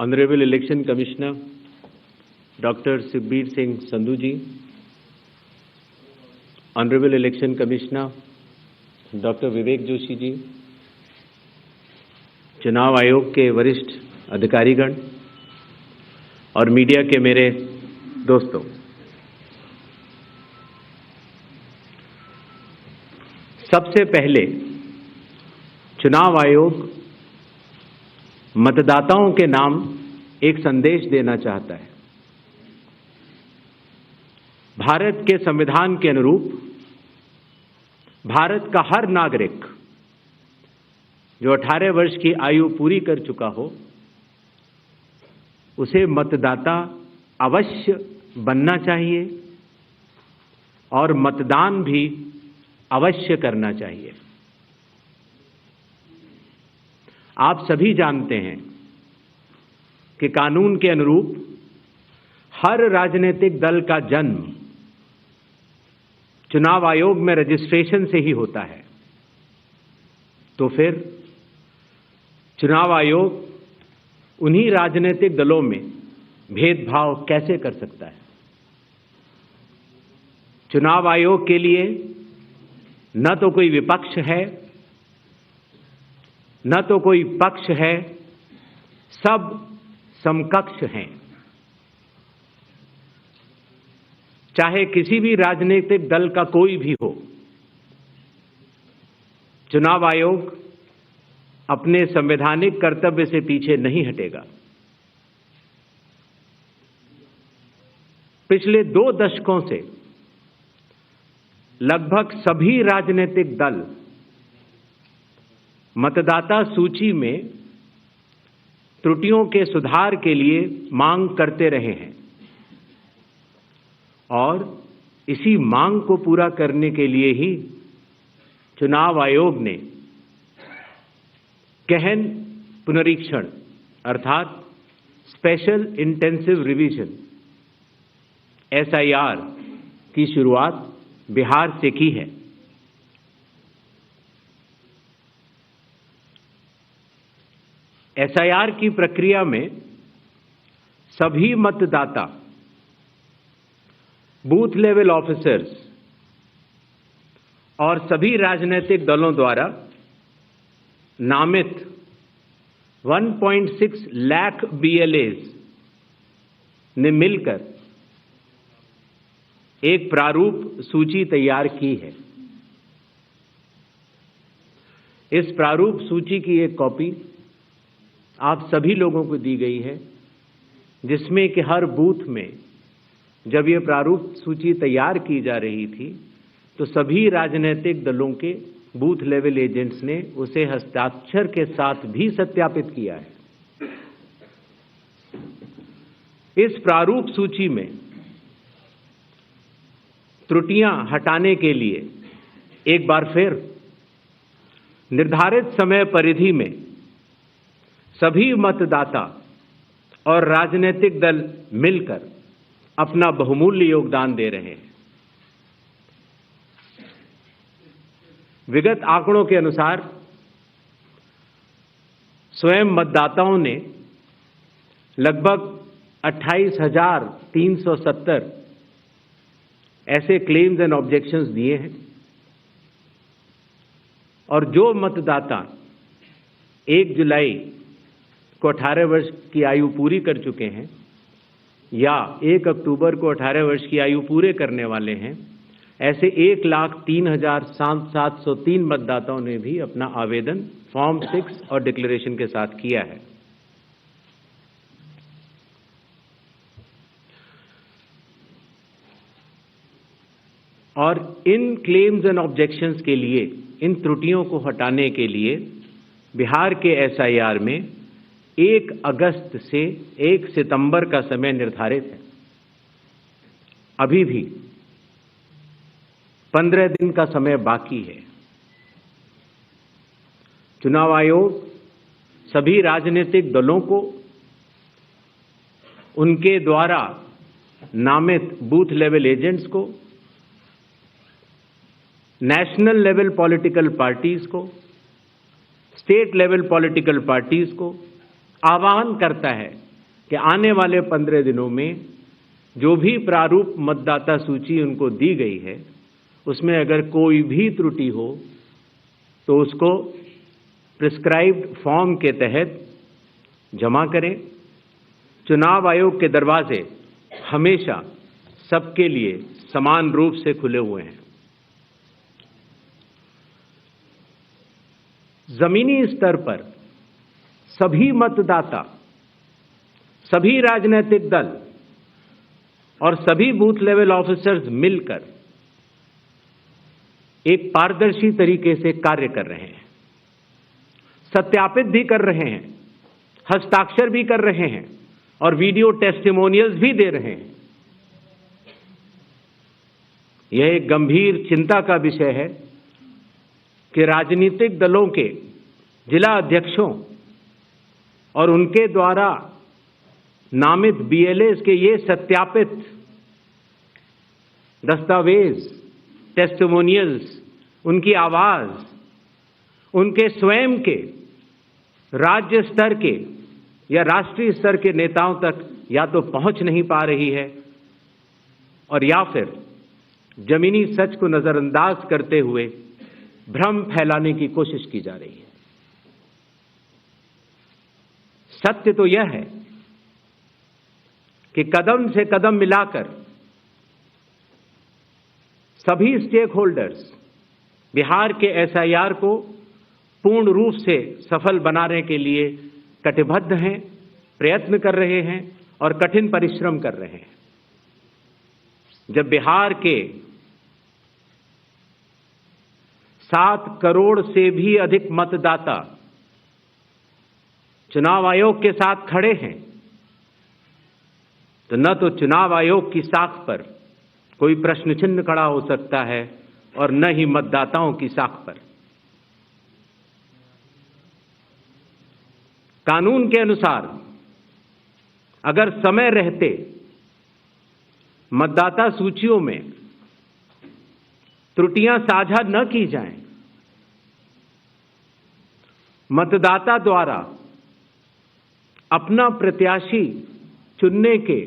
Honorable Election Commissioner Dr. Sukhbir Singh Sandhu ji, Honorable Election Commissioner Dr. Vivek Joshi जी, चुनाव आयोग के वरिष्ठ अधिकारीगण और मीडिया के मेरे दोस्तों, सबसे पहले चुनाव आयोग मतदाताओं के नाम एक संदेश देना चाहता है। भारत के संविधान के अनुरूप भारत का हर नागरिक जो 18 वर्ष की आयु पूरी कर चुका हो, उसे मतदाता अवश्य बनना चाहिए और मतदान भी अवश्य करना चाहिए। आप सभी जानते हैं कि कानून के अनुरूप हर राजनीतिक दल का जन्म चुनाव आयोग में रजिस्ट्रेशन से ही होता है। तो फिर चुनाव आयोग उन्हीं राजनीतिक दलों में भेदभाव कैसे कर सकता है? चुनाव आयोग के लिए न तो कोई विपक्ष है, न तो कोई पक्ष है, सब समकक्ष हैं। चाहे किसी भी राजनीतिक दल का कोई भी हो, चुनाव आयोग अपने संवैधानिक कर्तव्य से पीछे नहीं हटेगा। पिछले 2 दशकों से लगभग सभी राजनीतिक दल मतदाता सूची में त्रुटियों के सुधार के लिए मांग करते रहे हैं और इसी मांग को पूरा करने के लिए ही चुनाव आयोग ने गहन पुनरीक्षण अर्थात स्पेशल इंटेंसिव रिवीजन SIR की शुरुआत बिहार से की है। SIR की प्रक्रिया में सभी मतदाता, बूथ लेवल ऑफिसर्स और सभी राजनीतिक दलों द्वारा नामित 1.6 लाख BLAs ने मिलकर एक प्रारूप सूची तैयार की है। इस प्रारूप सूची की एक कॉपी आप सभी लोगों को दी गई है, जिसमें कि हर बूथ में जब ये प्रारूप सूची तैयार की जा रही थी तो सभी राजनीतिक दलों के बूथ लेवल एजेंट्स ने उसे हस्ताक्षर के साथ भी सत्यापित किया है। इस प्रारूप सूची में त्रुटियां हटाने के लिए एक बार फिर निर्धारित समय परिधि में सभी मतदाता और राजनीतिक दल मिलकर अपना बहुमूल्य योगदान दे रहे हैं। विगत आंकड़ों के अनुसार स्वयं मतदाताओं ने लगभग 28,370 ऐसे क्लेम्स एंड ऑब्जेक्शंस दिए हैं और जो मतदाता 1 जुलाई को 18 वर्ष की आयु पूरी कर चुके हैं या 1 अक्टूबर को 18 वर्ष की आयु पूरे करने वाले हैं, ऐसे 1,03,703 मतदाताओं ने भी अपना आवेदन फॉर्म 6 और डिक्लेरेशन के साथ किया है। और इन क्लेम्स एंड ऑब्जेक्शंस के लिए, इन त्रुटियों को हटाने के लिए बिहार के SIR में 1 अगस्त से 1 सितंबर का समय निर्धारित है। अभी भी 15 दिन का समय बाकी है। चुनाव आयोग सभी राजनीतिक दलों को उनके द्वारा नामित बूथ लेवल एजेंट्स को, नेशनल लेवल पॉलिटिकल पार्टीज को, स्टेट लेवल पॉलिटिकल पार्टीज को आह्वान करता है कि आने वाले 15 दिनों में जो भी प्रारूप मतदाता सूची उनको दी गई है उसमें अगर कोई भी त्रुटि हो तो उसको प्रिस्क्राइब्ड फॉर्म के तहत जमा करें। चुनाव आयोग के दरवाजे हमेशा सबके लिए समान रूप से खुले हुए हैं। जमीनी स्तर पर सभी मतदाता, सभी राजनीतिक दल और सभी बूथ लेवल ऑफिसर्स मिलकर एक पारदर्शी तरीके से कार्य कर रहे हैं, सत्यापित भी कर रहे हैं, हस्ताक्षर भी कर रहे हैं और वीडियो टेस्टिमोनियल्स भी दे रहे हैं। यह एक गंभीर चिंता का विषय है कि राजनीतिक दलों के जिला अध्यक्षों और उनके द्वारा नामित बीएलएस के ये सत्यापित दस्तावेज, टेस्टिमोनियल्स, उनकी आवाज, उनके स्वयं के राज्य स्तर के या राष्ट्रीय स्तर के नेताओं तक या तो पहुंच नहीं पा रही है और या फिर जमीनी सच को नजरअंदाज करते हुए भ्रम फैलाने की कोशिश की जा रही है। सत्य तो यह है कि कदम से कदम मिलाकर सभी स्टेक होल्डर्स बिहार के एसआईआर को पूर्ण रूप से सफल बनाने के लिए कटिबद्ध हैं, प्रयत्न कर रहे हैं और कठिन परिश्रम कर रहे हैं। जब बिहार के 7 करोड़ से भी अधिक मतदाता चुनाव आयोग के साथ खड़े हैं तो न तो चुनाव आयोग की साख पर कोई प्रश्न चिन्ह खड़ा हो सकता है और न ही मतदाताओं की साख पर। कानून के अनुसार अगर समय रहते मतदाता सूचियों में त्रुटियां साझा न की जाएं, मतदाता द्वारा अपना प्रत्याशी चुनने के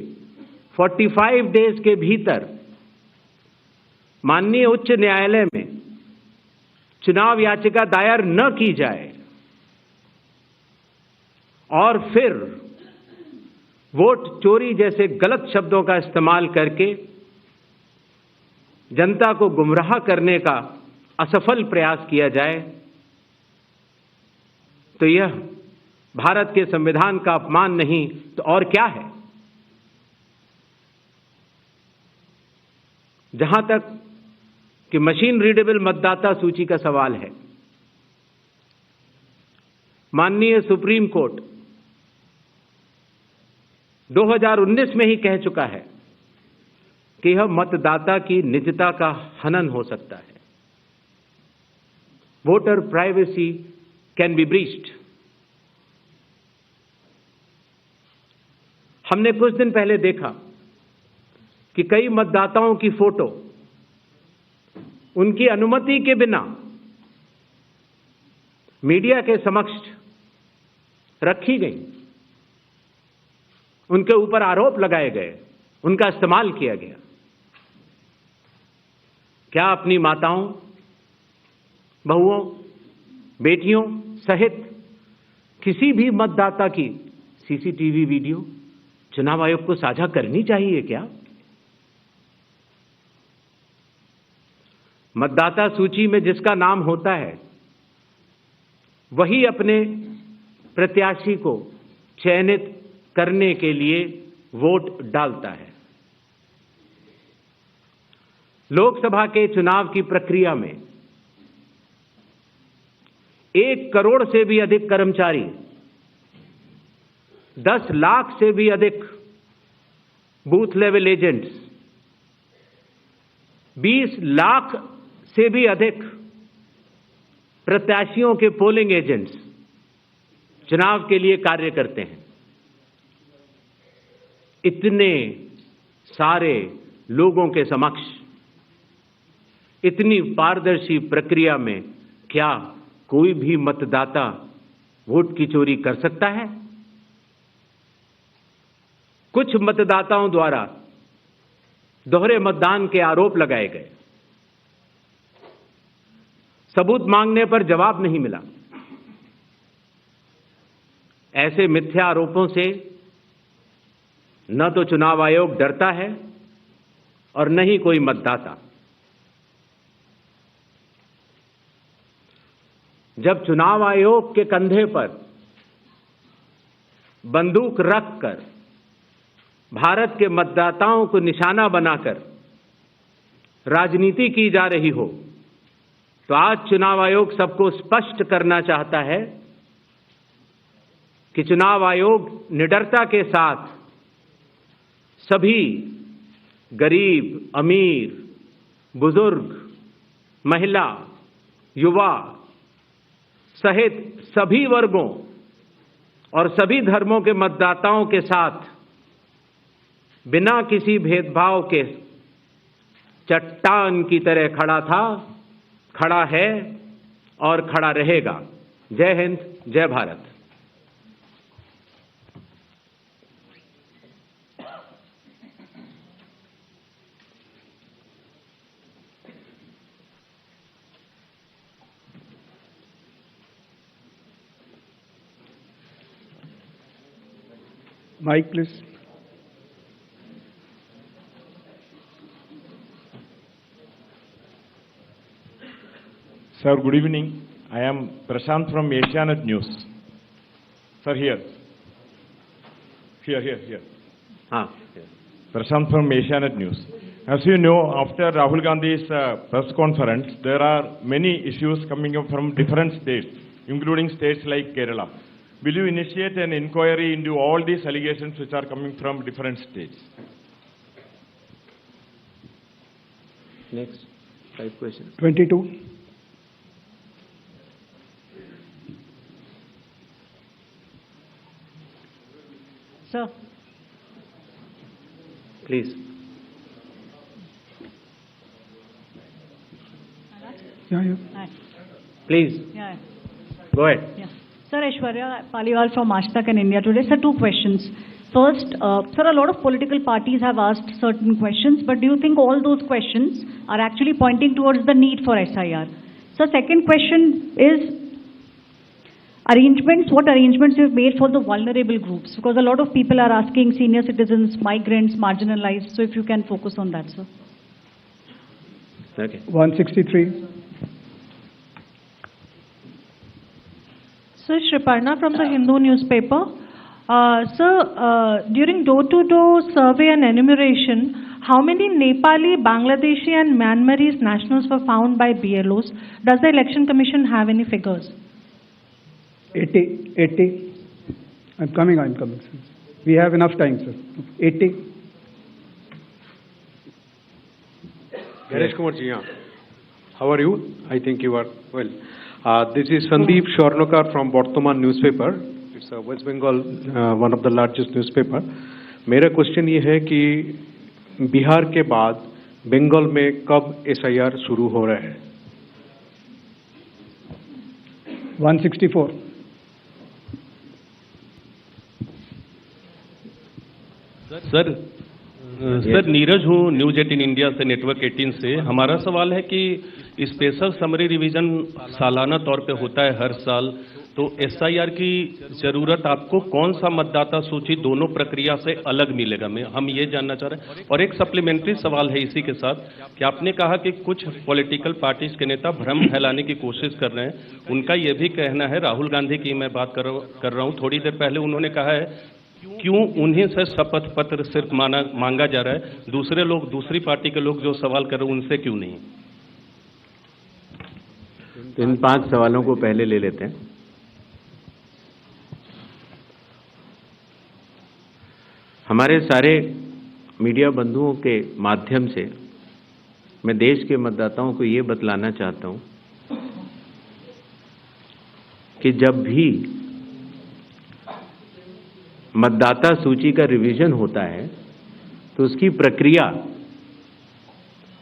45 डेज के भीतर माननीय उच्च न्यायालय में चुनाव याचिका दायर न की जाए और फिर वोट चोरी जैसे गलत शब्दों का इस्तेमाल करके जनता को गुमराह करने का असफल प्रयास किया जाए तो यह भारत के संविधान का अपमान नहीं तो और क्या है। जहां तक कि मशीन रीडेबल मतदाता सूची का सवाल है, माननीय सुप्रीम कोर्ट 2019 में ही कह चुका है कि यह मतदाता की निजता का हनन हो सकता है। Voter privacy can be breached. हमने कुछ दिन पहले देखा कि कई मतदाताओं की फोटो उनकी अनुमति के बिना मीडिया के समक्ष रखी गई, उनके ऊपर आरोप लगाए गए, उनका इस्तेमाल किया गया। क्या अपनी माताओं, बहुओं, बेटियों सहित किसी भी मतदाता की सीसीटीवी वीडियो चुनाव आयोग को साझा करनी चाहिए क्या? मतदाता सूची में जिसका नाम होता है वही अपने प्रत्याशी को चयनित करने के लिए वोट डालता है। लोकसभा के चुनाव की प्रक्रिया में 1 करोड़ से भी अधिक कर्मचारी, 10 लाख से भी अधिक बूथ लेवल एजेंट्स, 20 लाख से भी अधिक प्रत्याशियों के पोलिंग एजेंट्स चुनाव के लिए कार्य करते हैं। इतने सारे लोगों के समक्ष इतनी पारदर्शी प्रक्रिया में क्या कोई भी मतदाता वोट की चोरी कर सकता है? कुछ मतदाताओं द्वारा दोहरे मतदान के आरोप लगाए गए। सबूत मांगने पर जवाब नहीं मिला। ऐसे मिथ्या आरोपों से न तो चुनाव आयोग डरता है और न ही कोई मतदाता। जब चुनाव आयोग के कंधे पर बंदूक रखकर भारत के मतदाताओं को निशाना बनाकर राजनीति की जा रही हो, तो आज चुनाव आयोग सबको स्पष्ट करना चाहता है कि चुनाव आयोग निडरता के साथ सभी गरीब, अमीर, बुजुर्ग, महिला, युवा सहित सभी वर्गों और सभी धर्मों के मतदाताओं के साथ बिना किसी भेदभाव के चट्टान की तरह खड़ा था, खड़ा है और खड़ा रहेगा। जय हिंद, जय Bharat. Mic, please. Sir, good evening. I am Prashant from Asianet News. Sir, here. हाँ, Prashant from Asianet News. As you know, after Rahul Gandhi's press conference, there are many issues coming up from different states, including states like Kerala. Will you initiate an inquiry into all these allegations which are coming from different states? next 5 questions. 22. Sir. Please. Yeah. Hi. Please. Yeah. Go ahead. Yeah. Sir, Aishwarya Paliwal from Ashtak and India Today. Sir, 2 questions. First, sir, a lot of political parties have asked certain questions, but do you think all those questions are actually pointing towards the need for SIR? So, second question is arrangements. What arrangements you've made for the vulnerable groups? Because a lot of people are asking senior citizens, migrants, marginalized. So, if you can focus on that, sir. Okay. 163. Sir, Shriparna from the Hindu newspaper. Sir, during door-to-door survey and enumeration, how many Nepali, Bangladeshi and Myanmarese nationals were found by BLOs? Does the Election Commission have any figures? 80. I'm coming, sir. We have enough time, sir. 80. Ganesh Kumar ji, how are you? I think you are well. This is Sandeep Shornokar from Bartaman newspaper. It's a West Bengal, one of the largest newspaper. मेरा question ये है कि बिहार के बाद बंगाल में कब SIR शुरू हो रहा है? 164. सर नीरज हूँ न्यूज 18 इंडिया से, नेटवर्क 18 से। हमारा सवाल है कि स्पेशल समरी रिवीजन सालाना तौर पे होता है हर साल, तो SIR की जरूरत आपको कौन सा मतदाता सूची दोनों प्रक्रिया से अलग मिलेगा, हम ये जानना चाह रहे हैं। और एक सप्लीमेंट्री सवाल है इसी के साथ कि आपने कहा कि कुछ पॉलिटिकल पार्टीज के नेता भ्रम फैलाने की कोशिश कर रहे हैं। उनका ये भी कहना है, राहुल गांधी की मैं बात कर रहा हूँ, थोड़ी देर पहले उन्होंने कहा है क्यों उन्हीं से शपथ पत्र सिर्फ मांगा जा रहा है, दूसरे लोग, दूसरी पार्टी के लोग जो सवाल कर रहे हैं उनसे क्यों नहीं। इन 5 सवालों को पहले ले लेते हैं। हमारे सारे मीडिया बंधुओं के माध्यम से मैं देश के मतदाताओं को ये बतलाना चाहता हूं कि जब भी मतदाता सूची का रिवीजन होता है तो उसकी प्रक्रिया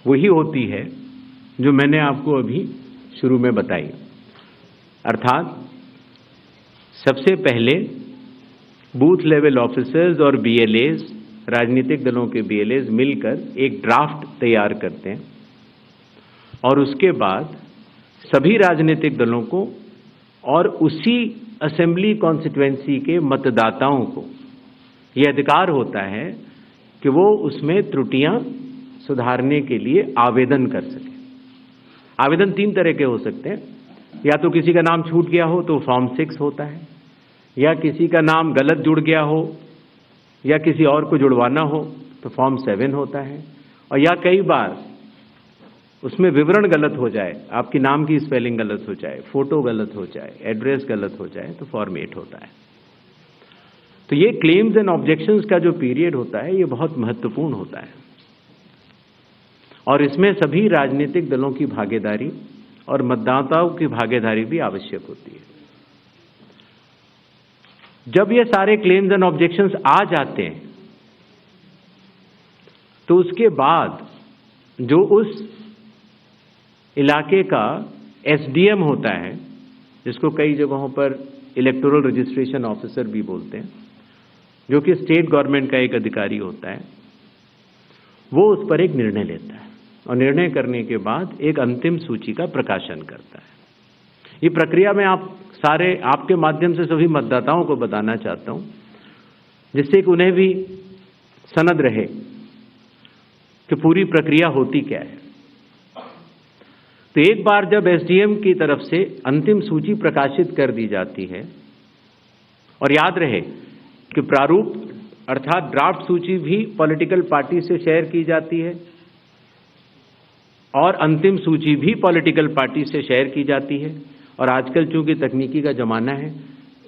वही होती है जो मैंने आपको अभी शुरू में बताई। अर्थात सबसे पहले बूथ लेवल ऑफिसर्स और BLAs राजनीतिक दलों के BLAs मिलकर एक ड्राफ्ट तैयार करते हैं और उसके बाद सभी राजनीतिक दलों को और उसी असेंबली कॉन्स्टिट्यूएंसी के मतदाताओं को यह अधिकार होता है कि वो उसमें त्रुटियां सुधारने के लिए आवेदन कर सके। आवेदन 3 तरह के हो सकते हैं, या तो किसी का नाम छूट गया हो तो फॉर्म 6 होता है, या किसी का नाम गलत जुड़ गया हो या किसी और को जुड़वाना हो तो फॉर्म 7 होता है, और या कई बार उसमें विवरण गलत हो जाए, आपकी नाम की स्पेलिंग गलत हो जाए, फोटो गलत हो जाए, एड्रेस गलत हो जाए तो फॉर्म 8 होता है। तो ये क्लेम्स एंड ऑब्जेक्शंस का जो पीरियड होता है ये बहुत महत्वपूर्ण होता है और इसमें सभी राजनीतिक दलों की भागीदारी और मतदाताओं की भागीदारी भी आवश्यक होती है। जब ये सारे क्लेम्स एंड ऑब्जेक्शंस आ जाते हैं तो उसके बाद जो उस इलाके का SDM होता है, जिसको कई जगहों पर इलेक्टोरल रजिस्ट्रेशन ऑफिसर भी बोलते हैं, जो कि स्टेट गवर्नमेंट का एक अधिकारी होता है, वो उस पर एक निर्णय लेता है और निर्णय करने के बाद एक अंतिम सूची का प्रकाशन करता है। ये प्रक्रिया में आपके माध्यम से सभी मतदाताओं को बताना चाहता हूं, जिससे कि उन्हें भी सनद रहे कि पूरी प्रक्रिया होती क्या है। तो एक बार जब SDM की तरफ से अंतिम सूची प्रकाशित कर दी जाती है, और याद रहे कि प्रारूप अर्थात ड्राफ्ट सूची भी पॉलिटिकल पार्टी से शेयर की जाती है और अंतिम सूची भी पॉलिटिकल पार्टी से शेयर की जाती है, और आजकल चूंकि तकनीकी का जमाना है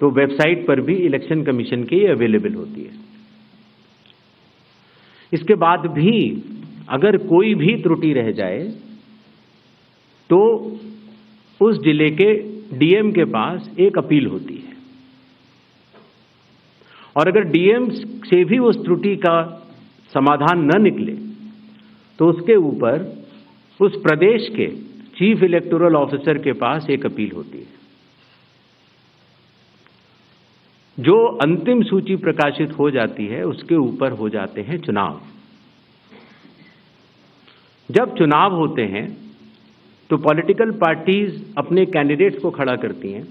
तो वेबसाइट पर भी इलेक्शन कमीशन की अवेलेबल होती है। इसके बाद भी अगर कोई भी त्रुटि रह जाए तो उस जिले के DM के पास एक अपील होती है, और अगर DM से भी उस त्रुटि का समाधान न निकले तो उसके ऊपर उस प्रदेश के चीफ इलेक्टोरल ऑफिसर के पास एक अपील होती है। जो अंतिम सूची प्रकाशित हो जाती है उसके ऊपर हो जाते हैं चुनाव। जब चुनाव होते हैं तो पॉलिटिकल पार्टीज अपने कैंडिडेट्स को खड़ा करती हैं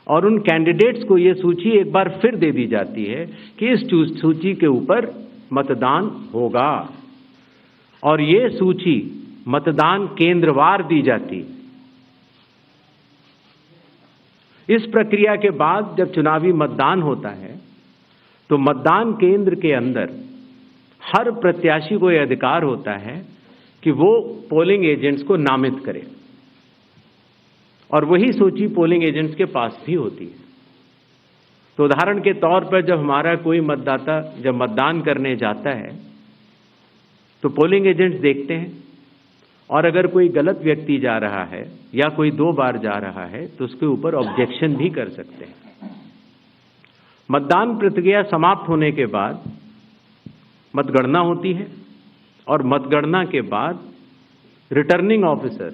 और उन कैंडिडेट्स को यह सूची एक बार फिर दे दी जाती है कि इस सूची के ऊपर मतदान होगा, और ये सूची मतदान केंद्रवार दी जाती। इस प्रक्रिया के बाद जब चुनावी मतदान होता है तो मतदान केंद्र के अंदर हर प्रत्याशी को यह अधिकार होता है कि वो पोलिंग एजेंट्स को नामित करे, और वही सूची पोलिंग एजेंट्स के पास भी होती है। तो उदाहरण के तौर पर जब हमारा कोई मतदाता जब मतदान करने जाता है तो पोलिंग एजेंट्स देखते हैं, और अगर कोई गलत व्यक्ति जा रहा है या कोई 2 बार जा रहा है तो उसके ऊपर ऑब्जेक्शन भी कर सकते हैं। मतदान प्रक्रिया समाप्त होने के बाद मतगणना होती है, और मतगणना के बाद रिटर्निंग ऑफिसर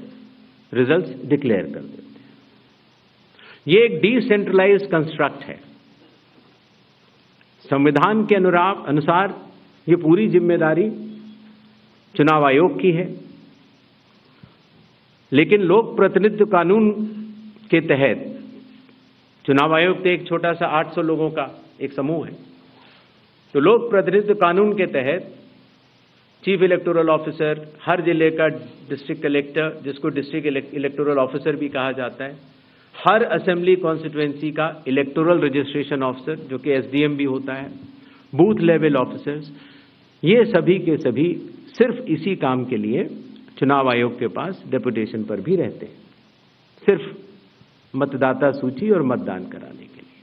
रिजल्ट्स डिक्लेयर कर देते हैं। ये एक डिसेंट्रलाइज्ड कंस्ट्रक्ट है। संविधान के अनुसार ये पूरी जिम्मेदारी चुनाव आयोग की है, लेकिन लोक प्रतिनिधित्व कानून के तहत चुनाव आयोग तो एक छोटा सा 800 लोगों का एक समूह है, तो लोक प्रतिनिधित्व कानून के तहत चीफ इलेक्टोरल ऑफिसर, हर जिले का डिस्ट्रिक्ट कलेक्टर, जिसको डिस्ट्रिक्ट इलेक्टोरल ऑफिसर भी कहा जाता है, हर असेंबली कॉन्स्टिट्यूएंसी का इलेक्टोरल रजिस्ट्रेशन ऑफिसर जो कि SDM भी होता है, बूथ लेवल ऑफिसर्स, ये सभी के सभी सिर्फ इसी काम के लिए चुनाव आयोग के पास डेपुटेशन पर भी रहते हैं, सिर्फ मतदाता सूची और मतदान कराने के लिए।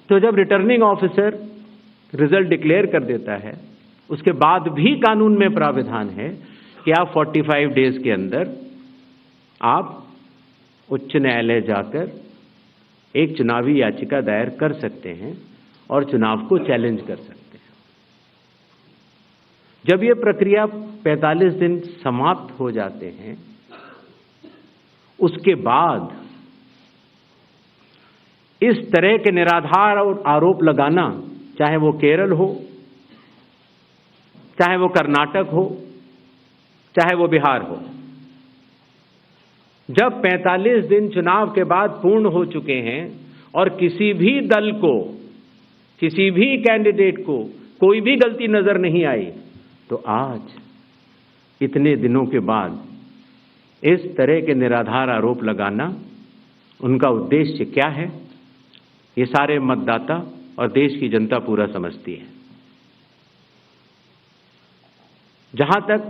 तो जब रिटर्निंग ऑफिसर रिजल्ट डिक्लेयर कर देता है, उसके बाद भी कानून में प्राविधान है कि आप 45 डेज के अंदर आप उच्च न्यायालय जाकर एक चुनावी याचिका दायर कर सकते हैं और चुनाव को चैलेंज कर सकते हैं। जब यह प्रक्रिया 45 दिन समाप्त हो जाते हैं, उसके बाद इस तरह के निराधार और आरोप लगाना चाहे वो केरल हो, चाहे वो कर्नाटक हो, चाहे वो बिहार हो, जब 45 दिन चुनाव के बाद पूर्ण हो चुके हैं और किसी भी दल को, किसी भी कैंडिडेट को कोई भी गलती नजर नहीं आई, तो आज इतने दिनों के बाद इस तरह के निराधार आरोप लगाना, उनका उद्देश्य क्या है, ये सारे मतदाता और देश की जनता पूरा समझती है। जहां तक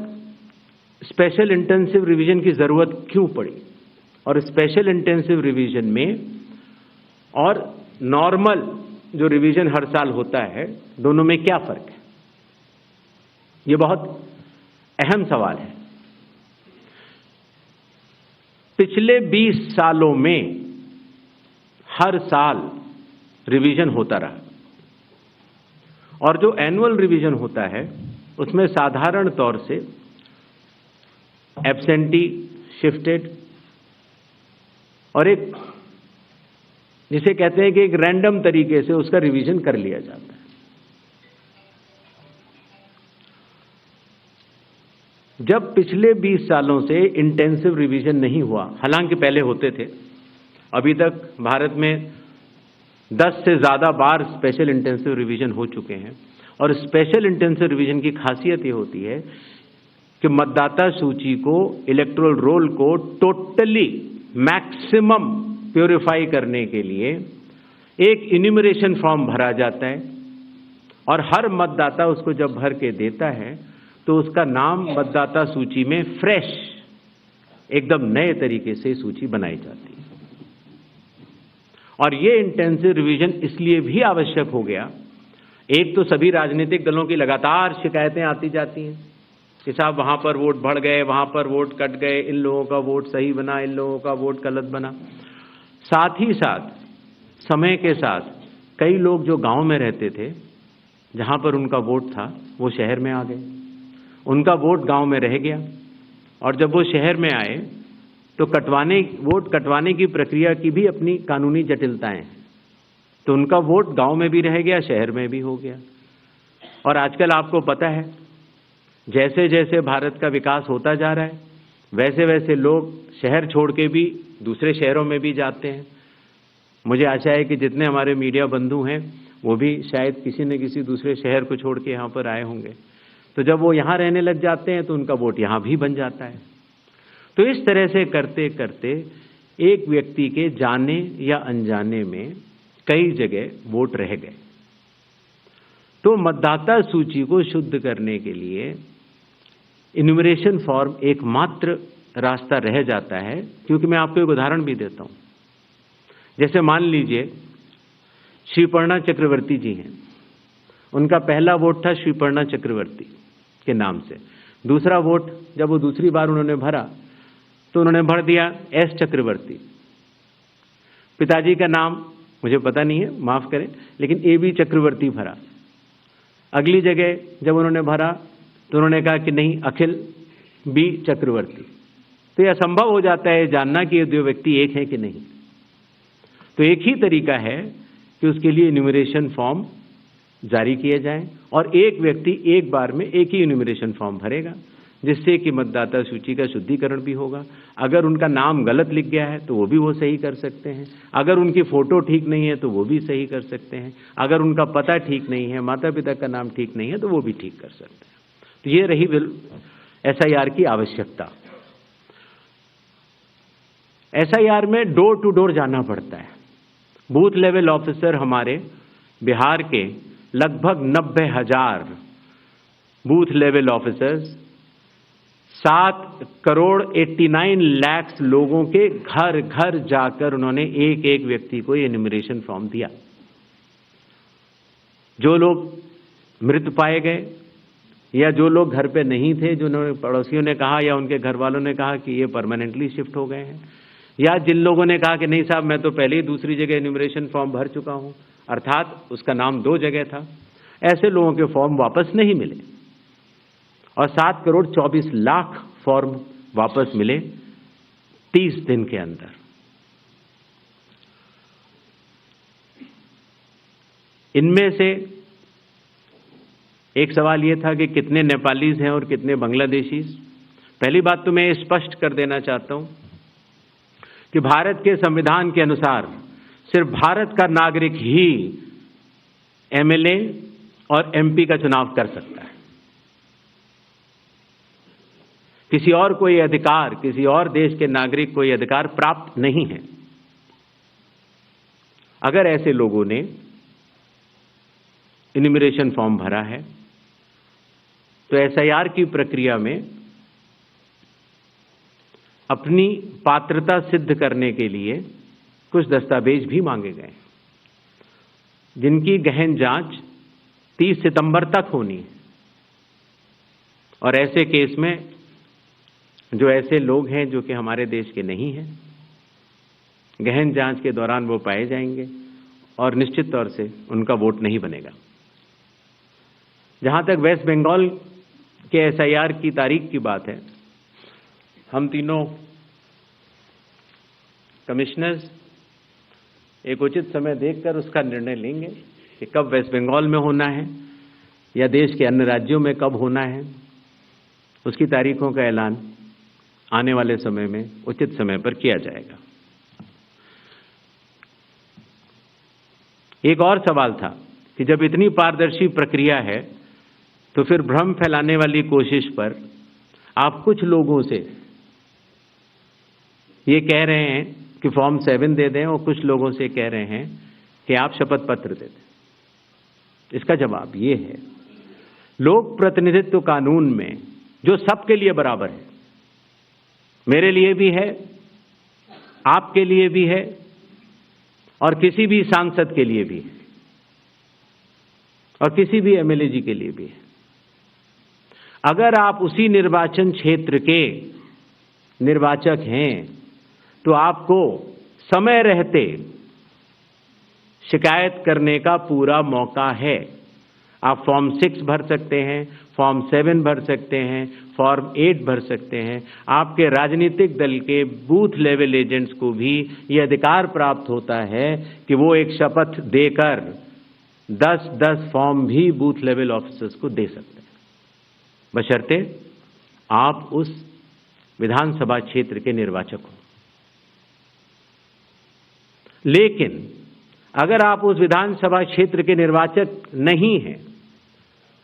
स्पेशल इंटेंसिव रिवीजन की जरूरत क्यों पड़ी और स्पेशल इंटेंसिव रिवीजन में और नॉर्मल जो रिवीजन हर साल होता है, दोनों में क्या फर्क है, ये बहुत अहम सवाल है। पिछले 20 सालों में हर साल रिवीजन होता रहा और जो एनुअल रिवीजन होता है उसमें साधारण तौर से एब्सेंटी, शिफ्टेड और एक जिसे कहते हैं कि एक रैंडम तरीके से उसका रिवीजन कर लिया जाता है। जब पिछले 20 सालों से इंटेंसिव रिवीजन नहीं हुआ, हालांकि पहले होते थे, अभी तक भारत में 10 से ज्यादा बार स्पेशल इंटेंसिव रिवीजन हो चुके हैं और स्पेशल इंटेंसिव रिवीजन की खासियत ये होती है कि मतदाता सूची को, इलेक्टोरल रोल को टोटली मैक्सिमम प्योरीफाई करने के लिए एक इन्यूमरेशन फॉर्म भरा जाता है और हर मतदाता उसको जब भर के देता है तो उसका नाम मतदाता सूची में फ्रेश, एकदम नए तरीके से सूची बनाई जाती है। और ये इंटेंसिव रिवीजन इसलिए भी आवश्यक हो गया, एक तो सभी राजनीतिक दलों की लगातार शिकायतें आती जाती हैं कि साहब वहां पर वोट बढ़ गए, वहां पर वोट कट गए, इन लोगों का वोट सही बना, इन लोगों का वोट गलत बना। साथ ही साथ समय के साथ कई लोग जो गांव में रहते थे, जहां पर उनका वोट था, वो शहर में आ गए, उनका वोट गांव में रह गया और जब वो शहर में आए तो वोट कटवाने की प्रक्रिया की भी अपनी कानूनी जटिलताएं हैं, तो उनका वोट गांव में भी रह गया, शहर में भी हो गया। और आजकल आपको पता है, जैसे जैसे भारत का विकास होता जा रहा है, वैसे वैसे लोग शहर छोड़ के भी दूसरे शहरों में भी जाते हैं। मुझे आशा है कि जितने हमारे मीडिया बंधु हैं वो भी शायद किसी न किसी दूसरे शहर को छोड़ के यहाँ पर आए होंगे, तो जब वो यहाँ रहने लग जाते हैं तो उनका वोट यहाँ भी बन जाता है। तो इस तरह से करते करते एक व्यक्ति के जाने या अनजाने में कई जगह वोट रह गए। तो मतदाता सूची को शुद्ध करने के लिए इन्यूमरेशन फॉर्म एकमात्र रास्ता रह जाता है, क्योंकि मैं आपको एक उदाहरण भी देता हूं। जैसे मान लीजिए श्रीपर्णा चक्रवर्ती जी हैं, उनका पहला वोट था श्रीपर्णा चक्रवर्ती के नाम से, दूसरा वोट जब वो दूसरी बार उन्होंने भरा तो उन्होंने भर दिया एस चक्रवर्ती। पिताजी का नाम मुझे पता नहीं है, माफ करें, लेकिन ए बी चक्रवर्ती भरा। अगली जगह जब उन्होंने भरा तो उन्होंने कहा कि नहीं, अखिल बी चक्रवर्ती। तो यह असंभव हो जाता है जानना कि ये दो व्यक्ति एक हैं कि नहीं। तो एक ही तरीका है कि उसके लिए इन्यूमरेशन फॉर्म जारी किए जाएं और एक व्यक्ति एक बार में एक ही इन्यूमरेशन फॉर्म भरेगा, जिससे कि मतदाता सूची का शुद्धिकरण भी होगा। अगर उनका नाम गलत लिख गया है तो वो भी वो सही कर सकते हैं, अगर उनकी फोटो ठीक नहीं है तो वो भी सही कर सकते हैं, अगर उनका पता ठीक नहीं है, माता पिता का नाम ठीक नहीं है तो वो भी ठीक कर सकते हैं। तो ये रही एसआईआर की आवश्यकता। एसआईआर में डोर टू डोर जाना पड़ता है। बूथ लेवल ऑफिसर हमारे बिहार के लगभग 90,000 booth level officers 7 crore 89 lakh लोगों के घर घर जाकर उन्होंने एक एक व्यक्ति को एन्यूमरेशन फॉर्म दिया। जो लोग मृत पाए गए या जो लोग घर पे नहीं थे, जो पड़ोसियों ने कहा या उनके घर वालों ने कहा कि ये परमानेंटली शिफ्ट हो गए हैं, या जिन लोगों ने कहा कि नहीं साहब मैं तो पहले ही दूसरी जगह एन्यूमरेशन फॉर्म भर चुका हूं, अर्थात उसका नाम 2 जगह था, ऐसे लोगों के फॉर्म वापस नहीं मिले और 7 करोड़ 24 लाख फॉर्म वापस मिले 30 दिन के अंदर। इनमें से एक सवाल ये था कि कितने नेपालीज हैं और कितने बांग्लादेशीज। पहली बात तो मैं स्पष्ट कर देना चाहता हूं कि भारत के संविधान के अनुसार सिर्फ भारत का नागरिक ही एमएलए और एमपी का चुनाव कर सकता है। किसी और कोई अधिकार, किसी और देश के नागरिक को यह अधिकार प्राप्त नहीं है। अगर ऐसे लोगों ने इन्यूमरेशन फॉर्म भरा है तो एसआईआर की प्रक्रिया में अपनी पात्रता सिद्ध करने के लिए कुछ दस्तावेज भी मांगे गए, जिनकी गहन जांच 30 सितंबर तक होनी है। और ऐसे केस में जो ऐसे लोग हैं जो कि हमारे देश के नहीं हैं, गहन जांच के दौरान वो पाए जाएंगे और निश्चित तौर से उनका वोट नहीं बनेगा। जहां तक वेस्ट बंगाल के एसआईआर की तारीख की बात है, हम तीनों कमिश्नर्स एक उचित समय देखकर उसका निर्णय लेंगे कि कब वेस्ट बंगाल में होना है या देश के अन्य राज्यों में कब होना है। उसकी तारीखों का ऐलान आने वाले समय में उचित समय पर किया जाएगा। एक और सवाल था कि जब इतनी पारदर्शी प्रक्रिया है तो फिर भ्रम फैलाने वाली कोशिश पर आप कुछ लोगों से ये कह रहे हैं कि फॉर्म 7 दे दें और कुछ लोगों से कह रहे हैं कि आप शपथ पत्र दे दें। इसका जवाब ये है, लोक प्रतिनिधित्व कानून में जो सबके लिए बराबर है, मेरे लिए भी है, आपके लिए भी है और किसी भी सांसद के लिए भी है और किसी भी एमएलए जी के लिए भी है। अगर आप उसी निर्वाचन क्षेत्र के निर्वाचक हैं तो आपको समय रहते शिकायत करने का पूरा मौका है। आप फॉर्म 6 भर सकते हैं, फॉर्म 7 भर सकते हैं, फॉर्म 8 भर सकते हैं। आपके राजनीतिक दल के बूथ लेवल एजेंट्स को भी यह अधिकार प्राप्त होता है कि वो एक शपथ देकर 10-10 फॉर्म भी बूथ लेवल ऑफिसर्स को दे सकते हैं, बशर्ते आप उस विधानसभा क्षेत्र के निर्वाचक हो। लेकिन अगर आप उस विधानसभा क्षेत्र के निर्वाचक नहीं हैं,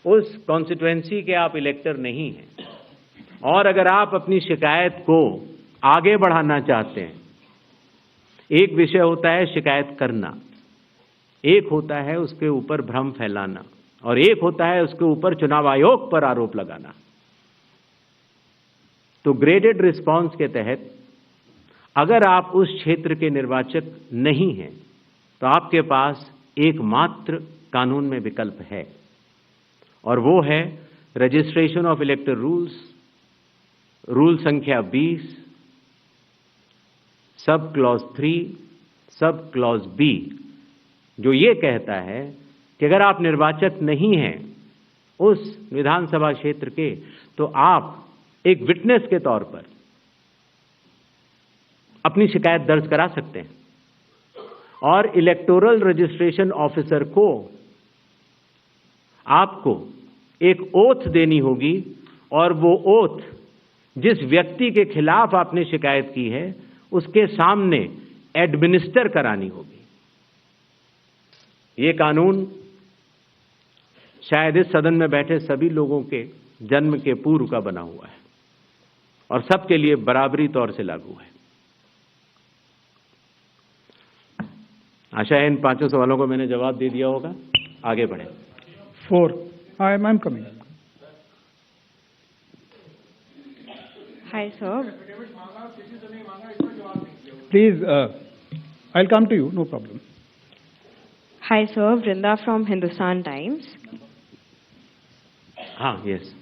उस कॉन्स्टिट्यूएंसी के आप इलेक्टर नहीं हैं, और अगर आप अपनी शिकायत को आगे बढ़ाना चाहते हैं, एक विषय होता है शिकायत करना, एक होता है उसके ऊपर भ्रम फैलाना, और एक होता है उसके ऊपर चुनाव आयोग पर आरोप लगाना। तो ग्रेडेड रिस्पांस के तहत अगर आप उस क्षेत्र के निर्वाचक नहीं हैं तो आपके पास एकमात्र कानून में विकल्प है, और वो है रजिस्ट्रेशन ऑफ इलेक्टर रूल्स, रूल संख्या 20, sub clause 3, sub clause B, जो ये कहता है कि अगर आप निर्वाचक नहीं हैं उस विधानसभा क्षेत्र के तो आप एक विटनेस के तौर पर अपनी शिकायत दर्ज करा सकते हैं, और इलेक्टोरल रजिस्ट्रेशन ऑफिसर को आपको एक ओथ देनी होगी, और वो ओथ जिस व्यक्ति के खिलाफ आपने शिकायत की है उसके सामने एडमिनिस्टर करानी होगी। ये कानून शायद इस सदन में बैठे सभी लोगों के जन्म के पूर्व का बना हुआ है और सबके लिए बराबरी तौर से लागू है। आशा है इन 5 सवालों को मैंने जवाब दे दिया होगा। आगे बढ़े। 4. I'm coming. Hi, sir. Please, I'll come to you, no problem. Hi, sir. Vrinda from Hindustan Times. Yes.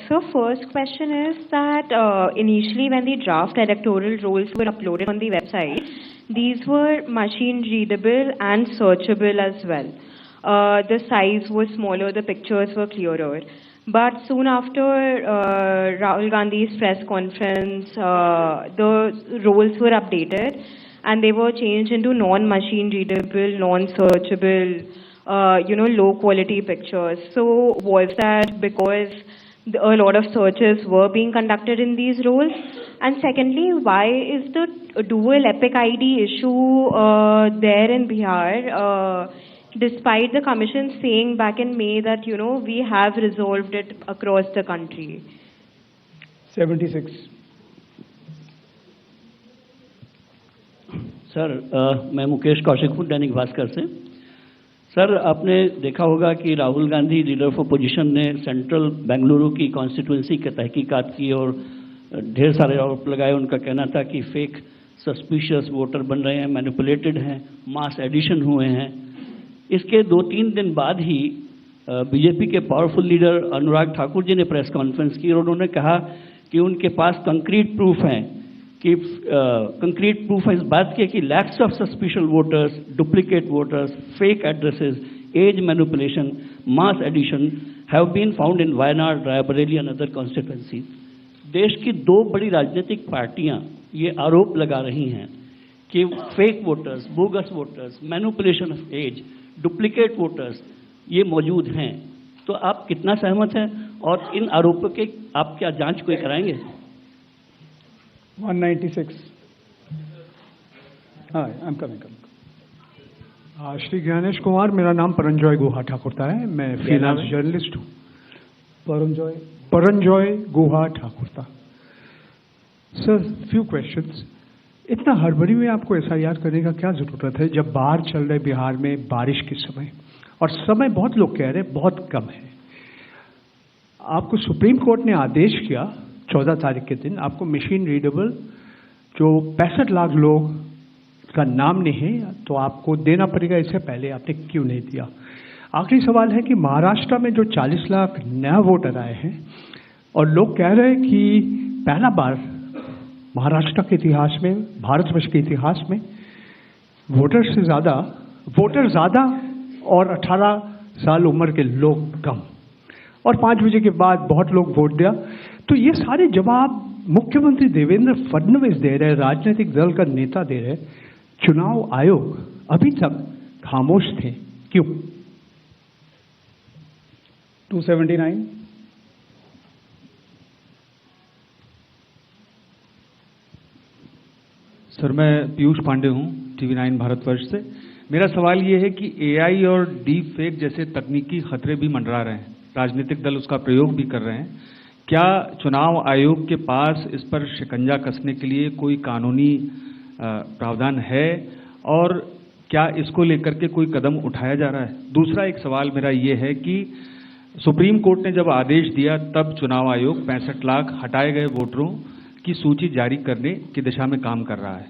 So first question is that initially when the draft electoral rolls were uploaded on the website, these were machine readable and searchable as well. The size was smaller, the pictures were clearer. But soon after Rahul Gandhi's press conference, the roles were updated and they were changed into non-machine readable, non-searchable low quality pictures. So was that because a lot of searches were being conducted in these roles? And secondly, why is the dual Epic ID issue there in Bihar, despite the commission saying back in May that, we have resolved it across the country? 76. Sir मैं मुकेश कौशिक हूँ दैनिक भास्कर से। Sir आपने देखा होगा कि Rahul Gandhi leader of opposition ने central Bengaluru की constituency के तहकीकात की और ढेर सारे आरोप लगाए। उनका कहना था कि फेक सस्पिशियस वोटर बन रहे हैं, मैनिपुलेटेड हैं, मास एडिशन हुए हैं। इसके 2-3 दिन बाद ही बीजेपी के पावरफुल लीडर अनुराग ठाकुर जी ने प्रेस कॉन्फ्रेंस की और उन्होंने कहा कि उनके पास कंक्रीट प्रूफ हैं कि कंक्रीट प्रूफ है इस बात के कि lakhs of suspicious voters, duplicate voters, fake addresses, age manipulation, mass addition have been found in Wayanad, Raebareli and other constituencies. देश की 2 बड़ी राजनीतिक पार्टियां ये आरोप लगा रही हैं कि fake voters, bogus voters, manipulation of age, duplicate voters ये मौजूद हैं। तो आप कितना सहमत हैं और इन आरोपों के आप क्या जांच कोई कराएंगे? 196. Hi, I'm coming. Shri Gyanesh Kumar, मेरा नाम परंजॉय गुहा ठाकुरता है, मैं फ्रीलांस जर्नलिस्ट हूँ। Paranjoy Guha Thakurta. Sir, few questions. इतना हड़बड़ी में आपको SIR करने का क्या जरूरत है जब बाहर चल रहे बिहार में बारिश के समय, और समय बहुत लोग कह रहे हैं बहुत कम है। आपको सुप्रीम कोर्ट ने आदेश किया 14 तारीख के दिन, आपको मशीन रीडेबल जो 65 लाख लोग का नाम नहीं है तो आपको देना पड़ेगा। इससे पहले आपने क्यों नहीं दिया? आखिरी सवाल है कि महाराष्ट्र में जो 40 लाख नया वोटर आए हैं और लोग कह रहे हैं कि पहला बार महाराष्ट्र के इतिहास में, भारतवर्ष के इतिहास में वोटर ज़्यादा और 18 साल उम्र के लोग कम, और 5 बजे के बाद बहुत लोग वोट दिया। तो ये सारे जवाब मुख्यमंत्री देवेंद्र फडणवीस दे रहे हैं, राजनीतिक दल का नेता दे रहे हैं। चुनाव आयोग अभी तक खामोश थे, क्यों? 279. सर, मैं पीयूष पांडे हूं, TV9 भारतवर्ष से। मेरा सवाल ये है कि AI और डीप फेक जैसे तकनीकी खतरे भी मंडरा रहे हैं, राजनीतिक दल उसका प्रयोग भी कर रहे हैं। क्या चुनाव आयोग के पास इस पर शिकंजा कसने के लिए कोई कानूनी प्रावधान है, और क्या इसको लेकर के कोई कदम उठाया जा रहा है? दूसरा एक सवाल मेरा ये है कि सुप्रीम कोर्ट ने जब आदेश दिया तब चुनाव आयोग 65 लाख हटाए गए वोटरों की सूची जारी करने की दिशा में काम कर रहा है।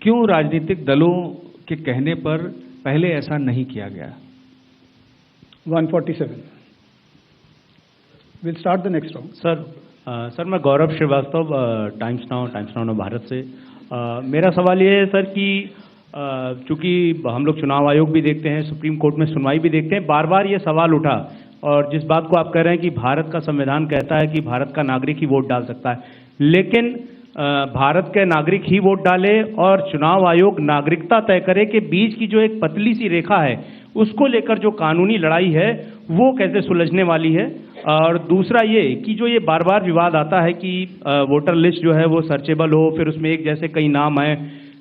क्यों राजनीतिक दलों के कहने पर पहले ऐसा नहीं किया गया? 147. We'll start the next round. Sir मैं गौरव श्रीवास्तव, टाइम्स नाउ भारत से। मेरा सवाल ये है सर कि चूंकि हम लोग चुनाव आयोग भी देखते हैं, सुप्रीम कोर्ट में सुनवाई भी देखते हैं, बार बार ये सवाल उठा, और जिस बात को आप कह रहे हैं कि भारत का संविधान कहता है कि भारत का नागरिक ही वोट डाल सकता है, लेकिन भारत के नागरिक ही वोट डाले और चुनाव आयोग नागरिकता तय करे के बीच की जो एक पतली सी रेखा है उसको लेकर जो कानूनी लड़ाई है वो कैसे सुलझने वाली है? और दूसरा ये कि जो ये बार बार विवाद आता है कि वोटर लिस्ट जो है वो सर्चेबल हो, फिर उसमें एक जैसे कई नाम आए,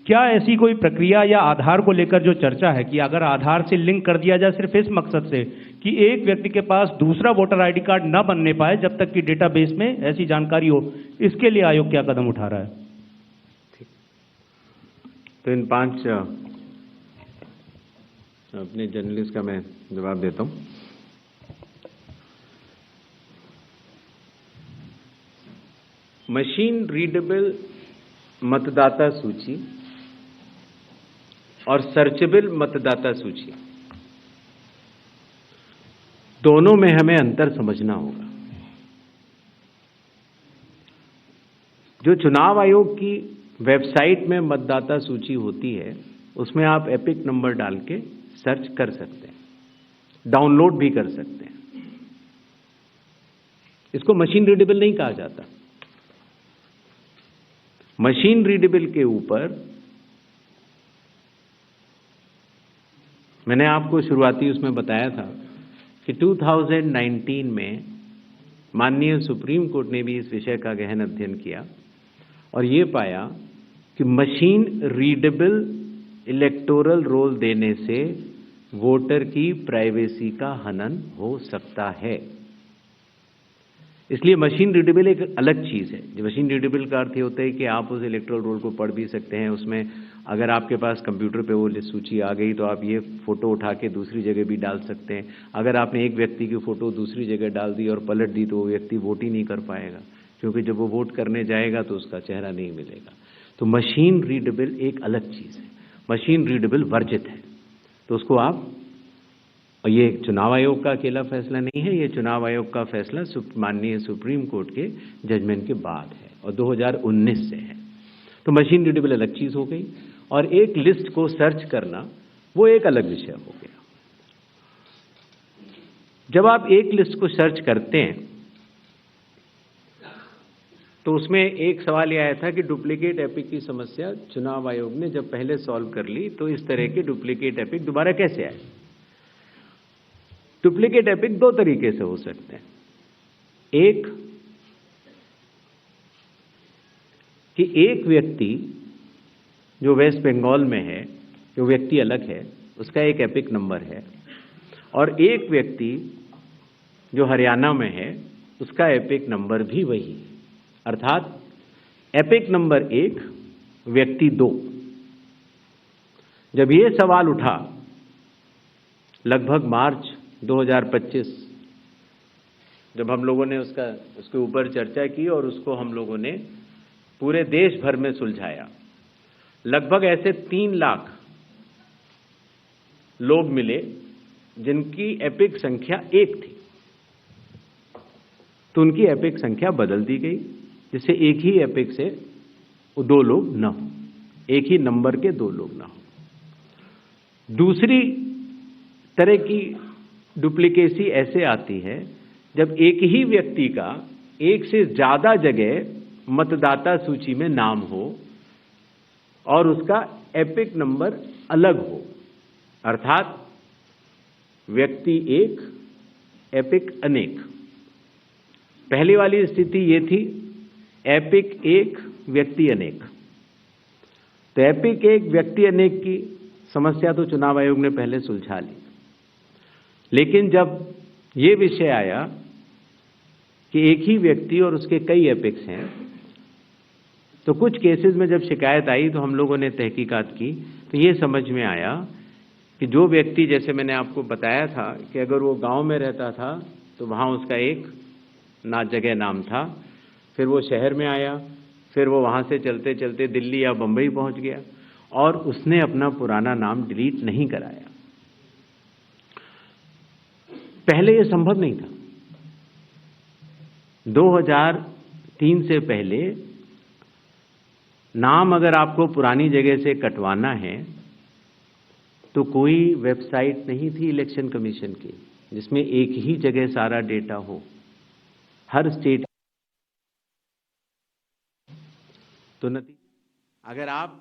क्या ऐसी कोई प्रक्रिया या आधार को लेकर जो चर्चा है कि अगर आधार से लिंक कर दिया जाए सिर्फ इस मकसद से कि एक व्यक्ति के पास दूसरा वोटर ID कार्ड न बनने पाए जब तक कि डेटाबेस में ऐसी जानकारी हो, इसके लिए आयोग क्या कदम उठा रहा है? ठीक, तो इन 5 अपने जर्नलिस्ट का मैं जवाब देता हूं। मशीन रीडेबल मतदाता सूची और सर्चेबल मतदाता सूची, दोनों में हमें अंतर समझना होगा। जो चुनाव आयोग की वेबसाइट में मतदाता सूची होती है उसमें आप एपिक नंबर डाल के सर्च कर सकते हैं, डाउनलोड भी कर सकते हैं। इसको मशीन रीडेबल नहीं कहा जाता। मशीन रीडेबल के ऊपर मैंने आपको शुरुआती उसमें बताया था कि 2019 में माननीय सुप्रीम कोर्ट ने भी इस विषय का गहन अध्ययन किया और ये पाया कि मशीन रीडेबल इलेक्टोरल रोल देने से वोटर की प्राइवेसी का हनन हो सकता है। इसलिए मशीन रीडेबल एक अलग चीज़ है। जो मशीन रीडेबल का अर्थ ये होता है कि आप उस इलेक्टोरल रोल को पढ़ भी सकते हैं। उसमें अगर आपके पास कंप्यूटर पे वो सूची आ गई तो आप ये फ़ोटो उठा के दूसरी जगह भी डाल सकते हैं। अगर आपने एक व्यक्ति की फ़ोटो दूसरी जगह डाल दी और पलट दी तो वो व्यक्ति वोट ही नहीं कर पाएगा, क्योंकि जब वो वोट करने जाएगा तो उसका चेहरा नहीं मिलेगा। तो मशीन रीडेबल एक अलग चीज़ है, मशीन रीडेबल वर्जित है। तो उसको आप, और ये चुनाव आयोग का अकेला फैसला नहीं है, ये चुनाव आयोग का फैसला माननीय सुप्रीम कोर्ट के जजमेंट के बाद है और 2019 से है। तो मशीन रीडेबल अलग चीज़ हो गई और एक लिस्ट को सर्च करना वो एक अलग विषय हो गया। जब आप एक लिस्ट को सर्च करते हैं तो उसमें एक सवाल यह आया था कि डुप्लीकेट एपिक की समस्या चुनाव आयोग ने जब पहले सॉल्व कर ली तो इस तरह के डुप्लीकेट एपिक दोबारा कैसे आए। डुप्लीकेट एपिक दो तरीके से हो सकते हैं। एक कि एक व्यक्ति जो वेस्ट बंगाल में है, जो व्यक्ति अलग है, उसका एक एपिक नंबर है, और एक व्यक्ति जो हरियाणा में है उसका एपिक नंबर भी वही है। अर्थात एपिक नंबर 1 व्यक्ति 2। जब ये सवाल उठा लगभग मार्च 2025, जब हम लोगों ने उसके ऊपर चर्चा की और उसको हम लोगों ने पूरे देश भर में सुलझाया, लगभग ऐसे 3 लाख लोग मिले जिनकी एपिक संख्या 1 थी। तो उनकी एपिक संख्या बदल दी गई, जिससे एक ही एपिक से 2 लोग न हो, एक ही नंबर के 2 लोग न हो। दूसरी तरह की डुप्लीकेसी ऐसे आती है जब एक ही व्यक्ति का एक से ज्यादा जगह मतदाता सूची में नाम हो और उसका एपिक नंबर अलग हो। अर्थात व्यक्ति 1 एपिक अनेक। पहली वाली स्थिति ये थी एपिक 1 व्यक्ति अनेक। तो एपिक 1 व्यक्ति अनेक की समस्या तो चुनाव आयोग ने पहले सुलझा ली, लेकिन जब ये विषय आया कि एक ही व्यक्ति और उसके कई एपिक्स हैं, तो कुछ केसेस में जब शिकायत आई तो हम लोगों ने तहकीकात की तो ये समझ में आया कि जो व्यक्ति, जैसे मैंने आपको बताया था कि अगर वो गांव में रहता था तो वहाँ उसका एक जगह नाम था, फिर वो शहर में आया, फिर वो वहाँ से चलते चलते दिल्ली या बम्बई पहुँच गया और उसने अपना पुराना नाम डिलीट नहीं कराया। पहले ये संभव नहीं था। 2003 से पहले नाम अगर आपको पुरानी जगह से कटवाना है तो कोई वेबसाइट नहीं थी इलेक्शन कमीशन की जिसमें एक ही जगह सारा डेटा हो, हर स्टेट। तो अगर आप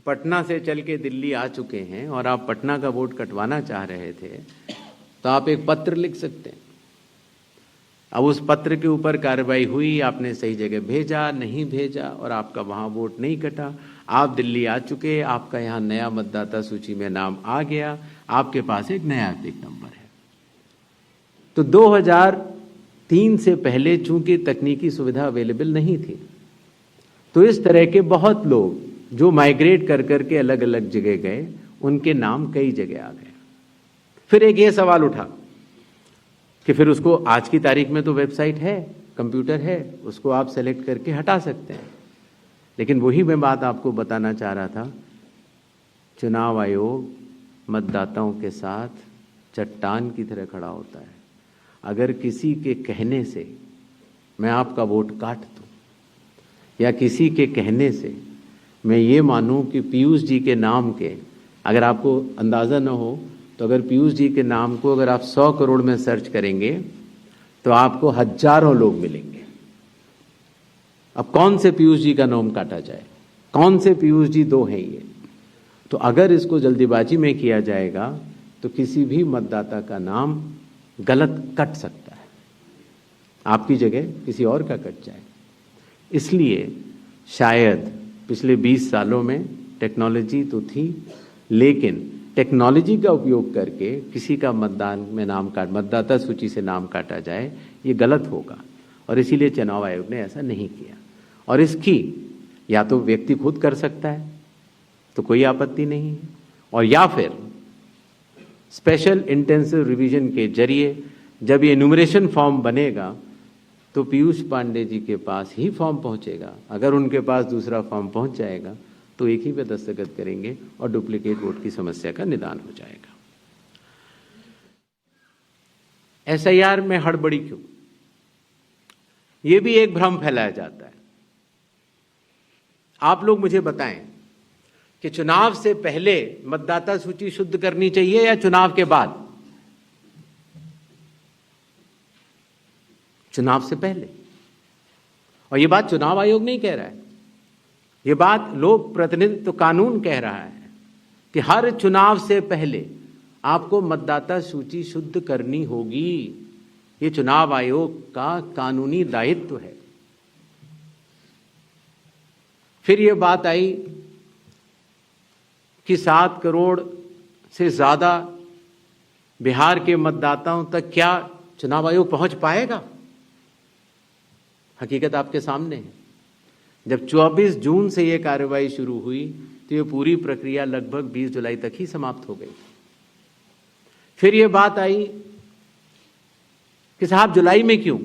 पटना से चल के दिल्ली आ चुके हैं और आप पटना का वोट कटवाना चाह रहे थे तो आप एक पत्र लिख सकते हैं। अब उस पत्र के ऊपर कार्रवाई हुई, आपने सही जगह भेजा, नहीं भेजा और आपका वहाँ वोट नहीं कटा, आप दिल्ली आ चुके, आपका यहाँ नया मतदाता सूची में नाम आ गया, आपके पास एक नया एपिक नंबर है। तो 2003 से पहले चूंकि तकनीकी सुविधा अवेलेबल नहीं थी तो इस तरह के बहुत लोग जो माइग्रेट कर करके अलग अलग जगह गए, उनके नाम कई जगह आ गए। फिर एक ये सवाल उठा कि फिर उसको आज की तारीख में तो वेबसाइट है, कंप्यूटर है, उसको आप सेलेक्ट करके हटा सकते हैं। लेकिन वही मैं बात आपको बताना चाह रहा था, चुनाव आयोग मतदाताओं के साथ चट्टान की तरह खड़ा होता है। अगर किसी के कहने से मैं आपका वोट काट दूं या किसी के कहने से मैं ये मानूं कि पीयूष जी के नाम के, अगर आपको अंदाज़ा न हो तो अगर पीयूष जी के नाम को अगर आप 100 करोड़ में सर्च करेंगे तो आपको हजारों लोग मिलेंगे। अब कौन से पीयूष जी का नाम काटा जाए, कौन से पीयूष जी 2 हैं ये? तो अगर इसको जल्दीबाजी में किया जाएगा तो किसी भी मतदाता का नाम गलत कट सकता है, आपकी जगह किसी और का कट जाए। इसलिए शायद पिछले 20 सालों में टेक्नोलॉजी तो थी, लेकिन टेक्नोलॉजी का उपयोग करके किसी का मतदाता सूची से नाम काटा जाए, ये गलत होगा। और इसीलिए चुनाव आयोग ने ऐसा नहीं किया। और इसकी या तो व्यक्ति खुद कर सकता है तो कोई आपत्ति नहीं है, और या फिर स्पेशल इंटेंसिव रिवीजन के जरिए जब ये एन्यूमरेशन फॉर्म बनेगा तो पीयूष पांडे जी के पास ही फॉर्म पहुंचेगा। अगर उनके पास दूसरा फॉर्म पहुंच जाएगा तो एक ही पे दस्तखत करेंगे और डुप्लीकेट वोट की समस्या का निदान हो जाएगा। एसआईआर में हड़बड़ी क्यों? यह भी एक भ्रम फैलाया जाता है। आप लोग मुझे बताएं कि चुनाव से पहले मतदाता सूची शुद्ध करनी चाहिए या चुनाव के बाद? चुनाव से पहले। और यह बात चुनाव आयोग नहीं कह रहा है, यह बात लोक प्रतिनिधित्व कानून कह रहा है कि हर चुनाव से पहले आपको मतदाता सूची शुद्ध करनी होगी। यह चुनाव आयोग का कानूनी दायित्व है। फिर यह बात आई कि 7 करोड़ से ज्यादा बिहार के मतदाताओं तक क्या चुनाव आयोग पहुंच पाएगा? हकीकत आपके सामने है। जब 24 जून से यह कार्रवाई शुरू हुई तो यह पूरी प्रक्रिया लगभग 20 जुलाई तक ही समाप्त हो गई। फिर यह बात आई कि साहब जुलाई में क्यों?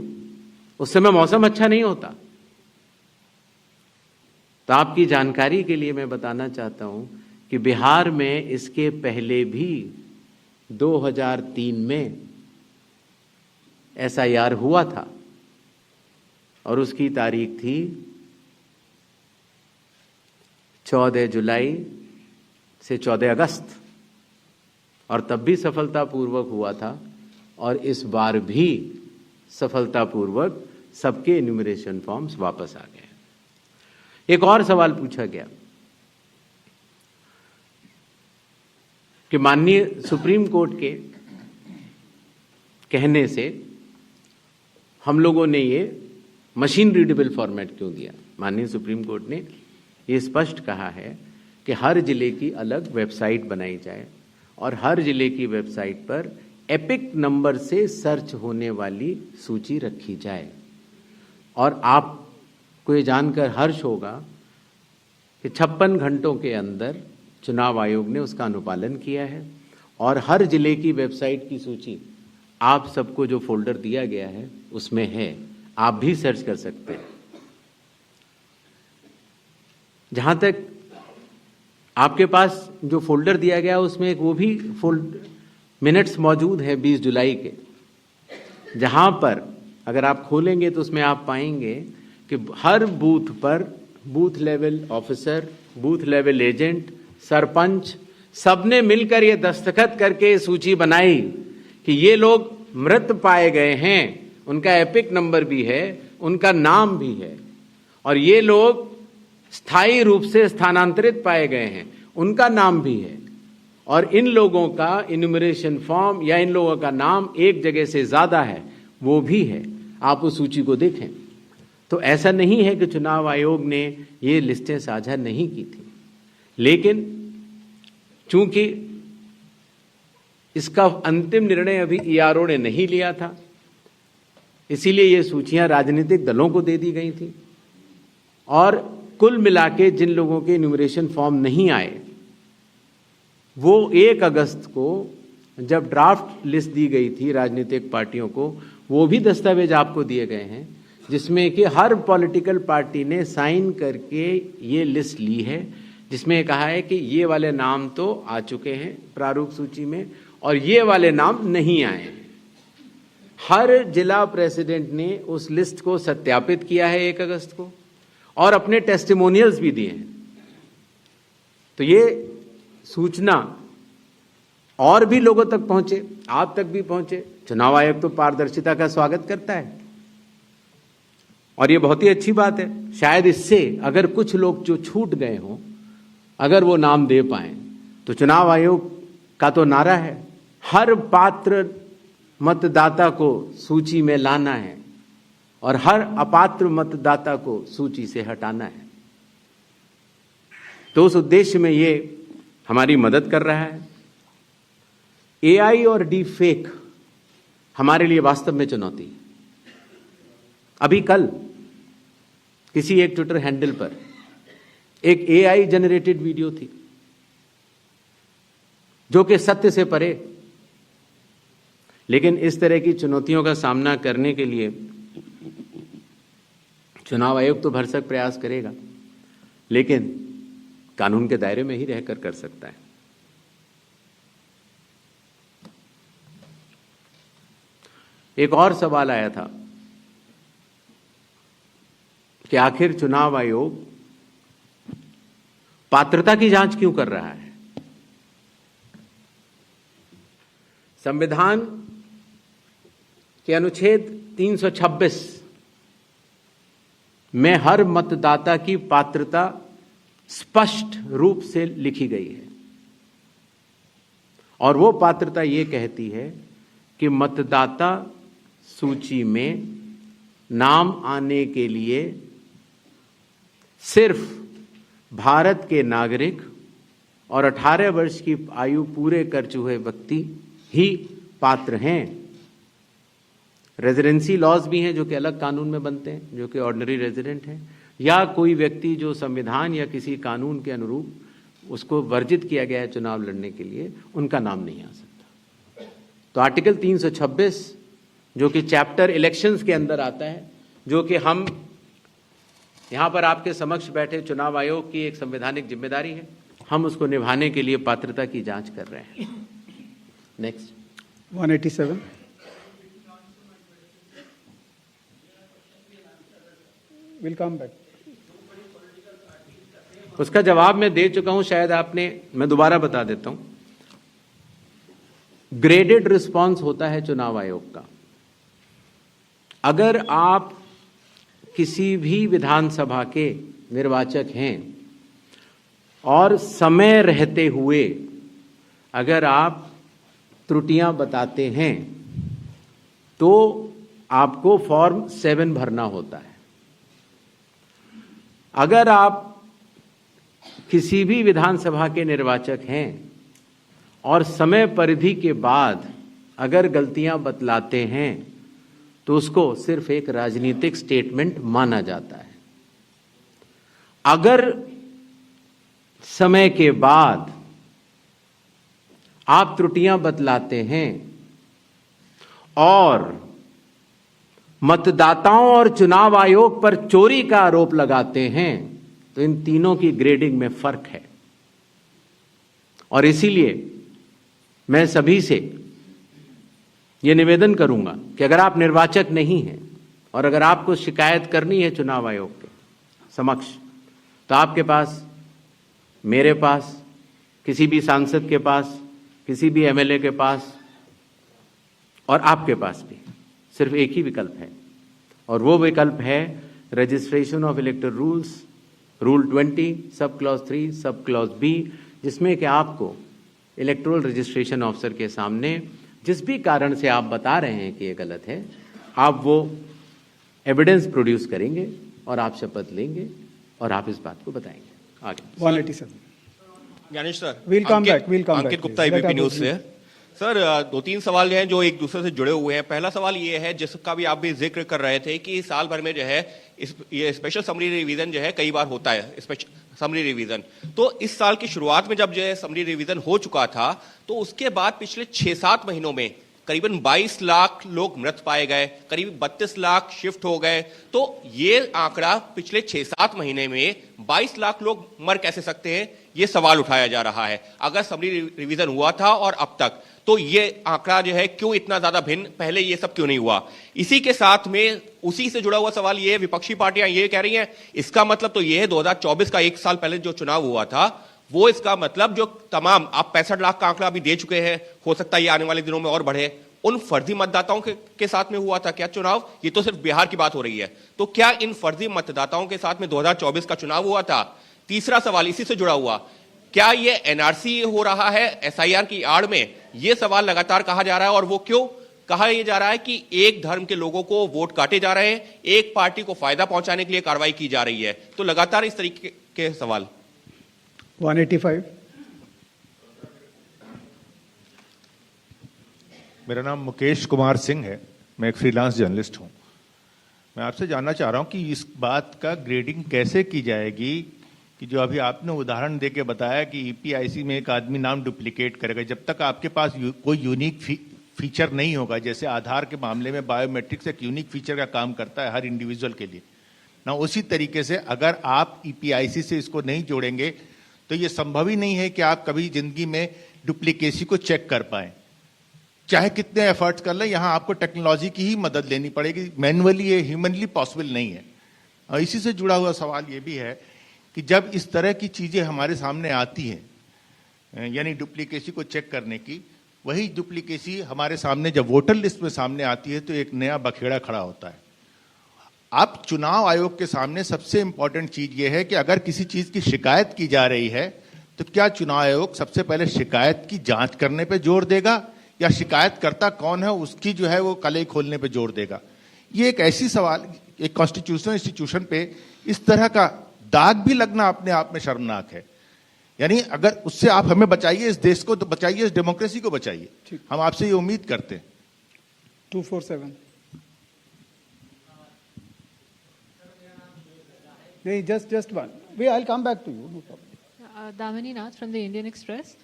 उस समय मौसम अच्छा नहीं होता। तो आपकी जानकारी के लिए मैं बताना चाहता हूं कि बिहार में इसके पहले भी 2003 में एसआईआर हुआ था और उसकी तारीख थी 14 जुलाई से 14 अगस्त, और तब भी सफलतापूर्वक हुआ था। और इस बार भी सफलतापूर्वक सबके एन्यूमरेशन फॉर्म्स वापस आ गए। एक और सवाल पूछा गया कि माननीय सुप्रीम कोर्ट के कहने से हम लोगों ने ये मशीन रीडेबल फॉर्मेट क्यों दिया? माननीय सुप्रीम कोर्ट ने ये स्पष्ट कहा है कि हर जिले की अलग वेबसाइट बनाई जाए और हर जिले की वेबसाइट पर एपिक नंबर से सर्च होने वाली सूची रखी जाए। और आपको ये जानकर हर्ष होगा कि 56 घंटों के अंदर चुनाव आयोग ने उसका अनुपालन किया है और हर जिले की वेबसाइट की सूची आप सबको जो फोल्डर दिया गया है उसमें है, आप भी सर्च कर सकते हैं। जहां तक आपके पास जो फोल्डर दिया गया उसमें एक वो भी मिनट्स मौजूद है 20 जुलाई के, जहां पर अगर आप खोलेंगे तो उसमें आप पाएंगे कि हर बूथ पर booth level officer, booth level agent, sarpanch सबने मिलकर ये दस्तखत करके सूची बनाई कि ये लोग मृत पाए गए हैं, उनका एपिक नंबर भी है, उनका नाम भी है, और ये लोग स्थायी रूप से स्थानांतरित पाए गए हैं, उनका नाम भी है, और इन लोगों का इन्यूमरेशन फॉर्म या इन लोगों का नाम एक जगह से ज्यादा है वो भी है। आप उस सूची को देखें तो ऐसा नहीं है कि चुनाव आयोग ने ये लिस्टें साझा नहीं की थी, लेकिन चूंकि इसका अंतिम निर्णय अभी ईआरओ ने नहीं लिया था, इसीलिए ये सूचियां राजनीतिक दलों को दे दी गई थी। और कुल मिला के जिन लोगों के इन्यूमरेशन फॉर्म नहीं आए वो 1 अगस्त को जब ड्राफ्ट लिस्ट दी गई थी राजनीतिक पार्टियों को, वो भी दस्तावेज आपको दिए गए हैं जिसमें कि हर पॉलिटिकल पार्टी ने साइन करके ये लिस्ट ली है, जिसमें कहा है कि ये वाले नाम तो आ चुके हैं प्रारूप सूची में और ये वाले नाम नहीं आए हैं। हर जिला प्रेसिडेंट ने उस लिस्ट को सत्यापित किया है 1 अगस्त को और अपने टेस्टिमोनियल्स भी दिए हैं। तो ये सूचना और भी लोगों तक पहुंचे, आप तक भी पहुंचे। चुनाव आयोग तो पारदर्शिता का स्वागत करता है और ये बहुत ही अच्छी बात है। शायद इससे अगर कुछ लोग जो छूट गए हों, अगर वो नाम दे पाएं तो चुनाव आयोग का तो नारा है हर पात्र मतदाता को सूची में लाना है और हर अपात्र मतदाता को सूची से हटाना है। तो उस उद्देश्य में ये हमारी मदद कर रहा है। एआई और डीप फेक हमारे लिए वास्तव में चुनौती है। अभी कल किसी एक ट्विटर हैंडल पर एक एआई जनरेटेड वीडियो थी जो कि सत्य से परे, लेकिन इस तरह की चुनौतियों का सामना करने के लिए चुनाव आयोग तो भरसक प्रयास करेगा, लेकिन कानून के दायरे में ही रहकर कर सकता है। एक और सवाल आया था कि आखिर चुनाव आयोग पात्रता की जांच क्यों कर रहा है। संविधान के अनुच्छेद 326 में हर मतदाता की पात्रता स्पष्ट रूप से लिखी गई है और वो पात्रता ये कहती है कि मतदाता सूची में नाम आने के लिए सिर्फ भारत के नागरिक और 18 वर्ष की आयु पूरे कर चुके व्यक्ति ही पात्र हैं। रेजिडेंसी लॉज भी हैं जो कि अलग कानून में बनते हैं, जो कि ऑर्डिनरी रेजिडेंट हैं, या कोई व्यक्ति जो संविधान या किसी कानून के अनुरूप उसको वर्जित किया गया है चुनाव लड़ने के लिए, उनका नाम नहीं आ सकता। तो आर्टिकल 326 जो कि चैप्टर इलेक्शंस के अंदर आता है, जो कि हम यहां पर आपके समक्ष बैठे चुनाव आयोग की एक संवैधानिक जिम्मेदारी है, हम उसको निभाने के लिए पात्रता की जांच कर रहे हैं। Next 187 will come back. उसका जवाब मैं दे चुका हूं, शायद आपने, मैं दोबारा बता देता हूं। ग्रेडेड रिस्पांस होता है चुनाव आयोग का। अगर आप किसी भी विधानसभा के निर्वाचक हैं और समय रहते हुए अगर आप त्रुटियां बताते हैं तो आपको फॉर्म 7 भरना होता है। अगर आप किसी भी विधानसभा के निर्वाचक हैं और समय परिधि के बाद अगर गलतियां बतलाते हैं तो उसको सिर्फ एक राजनीतिक स्टेटमेंट माना जाता है। अगर समय के बाद आप त्रुटियां बतलाते हैं और मतदाताओं और चुनाव आयोग पर चोरी का आरोप लगाते हैं तो इन तीनों की ग्रेडिंग में फर्क है। और इसीलिए मैं सभी से यह निवेदन करूंगा कि अगर आप निर्वाचक नहीं हैं और अगर आपको शिकायत करनी है चुनाव आयोग के समक्ष, तो आपके पास, मेरे पास, किसी भी सांसद के पास, किसी भी एमएलए के पास और आपके पास भी सिर्फ एक ही विकल्प है, और वो विकल्प है registration of electoral rules, rule 20 sub clause 3 sub clause B, जिसमें कि आपको इलेक्टोरल रजिस्ट्रेशन ऑफिसर के सामने जिस भी कारण से आप बता रहे हैं कि ये गलत है, आप वो एविडेंस प्रोड्यूस करेंगे और आप शपथ लेंगे और आप इस बात को बताएंगे। आगे 187 Gyanesh sir, We'll come back. Ankit Gupta ABP News से। सर, 2-3 सवाल हैं जो एक दूसरे से जुड़े हुए हैं। पहला सवाल ये है, जिसका भी आप भी जिक्र कर रहे थे कि साल भर में जो है ये स्पेशल समरी रिवीजन जो है कई बार होता है, समरी रिवीजन। तो इस साल की शुरुआत में जब जो है समरी रिवीजन हो चुका था, तो उसके बाद पिछले 6-7 महीनों में करीबन 22 लाख लोग मृत पाए गए, करीब 32 लाख शिफ्ट हो गए। तो ये आंकड़ा पिछले 6-7 महीने में 22 लाख लोग मर कैसे सकते हैं, ये सवाल उठाया जा रहा है। अगर समरी रिवीजन हुआ था और अब तक, तो ये आंकड़ा जो है क्यों इतना ज्यादा भिन्न, पहले ये सब क्यों नहीं हुआ। इसी के साथ में उसी से जुड़ा हुआ सवाल ये है, विपक्षी पार्टियां ये कह रही हैं, इसका मतलब तो ये है 2024 का 1 साल पहले जो चुनाव हुआ था, वो इसका मतलब जो तमाम आप 65 लाख का आंकड़ा अभी दे चुके हैं, हो सकता है ये आने वाले दिनों में और बढ़े, उन फर्जी मतदाताओं के साथ में हुआ था क्या चुनाव? ये तो सिर्फ बिहार की बात हो रही है, तो क्या इन फर्जी मतदाताओं के साथ में 2024 का चुनाव हुआ था? तीसरा सवाल इसी से जुड़ा हुआ, क्या ये एनआरसी हो रहा है एसआईआर की आड़ में? ये सवाल लगातार कहा जा रहा है, और वो क्यों कहा यह जा रहा है कि एक धर्म के लोगों को वोट काटे जा रहे हैं, एक पार्टी को फायदा पहुंचाने के लिए कार्रवाई की जा रही है। तो लगातार इस तरीके के सवाल। 185। मेरा नाम मुकेश कुमार सिंह है, मैं एक फ्रीलांस जर्नलिस्ट हूं। मैं आपसे जानना चाह रहा हूं कि इस बात का ग्रेडिंग कैसे की जाएगी कि जो अभी आपने उदाहरण देके बताया कि ईपीआईसी में एक आदमी नाम डुप्लीकेट करेगा, जब तक आपके पास कोई यूनिक फीचर नहीं होगा, जैसे आधार के मामले में बायोमेट्रिक्स एक यूनिक फीचर का काम करता है हर इंडिविजुअल के लिए ना, उसी तरीके से अगर आप ईपीआईसी से इसको नहीं जोड़ेंगे तो ये संभव ही नहीं है कि आप कभी जिंदगी में डुप्लीकेसी को चेक कर पाएं, चाहे कितने एफर्ट्स कर लें। यहां आपको टेक्नोलॉजी की ही मदद लेनी पड़ेगी, मैनुअली ये ह्यूमनली पॉसिबल नहीं है। और इसी से जुड़ा हुआ सवाल ये भी है कि जब इस तरह की चीजें हमारे सामने आती हैं, यानी डुप्लीकेसी को चेक करने की, वही डुप्लीकेसी हमारे सामने जब वोटर लिस्ट में सामने आती है तो एक नया बखेड़ा खड़ा होता है। अब चुनाव आयोग के सामने सबसे इंपॉर्टेंट चीज ये है कि अगर किसी चीज की शिकायत की जा रही है तो क्या चुनाव आयोग सबसे पहले शिकायत की जांच करने पे जोर देगा या शिकायतकर्ता कौन है उसकी जो है वो कलई खोलने पे जोर देगा? ये एक ऐसी सवाल, एक कॉन्स्टिट्यूशनल इंस्टीट्यूशन पे इस तरह का दाग भी लगना अपने आप में शर्मनाक है। यानी अगर उससे आप हमें बचाइए, इस देश को तो बचाइए, इस डेमोक्रेसी को बचाइए, हम आपसे ये उम्मीद करते हैं। 247। नहीं, just one. I'll come back to you. No problem. Damini Nath from the Indian Express.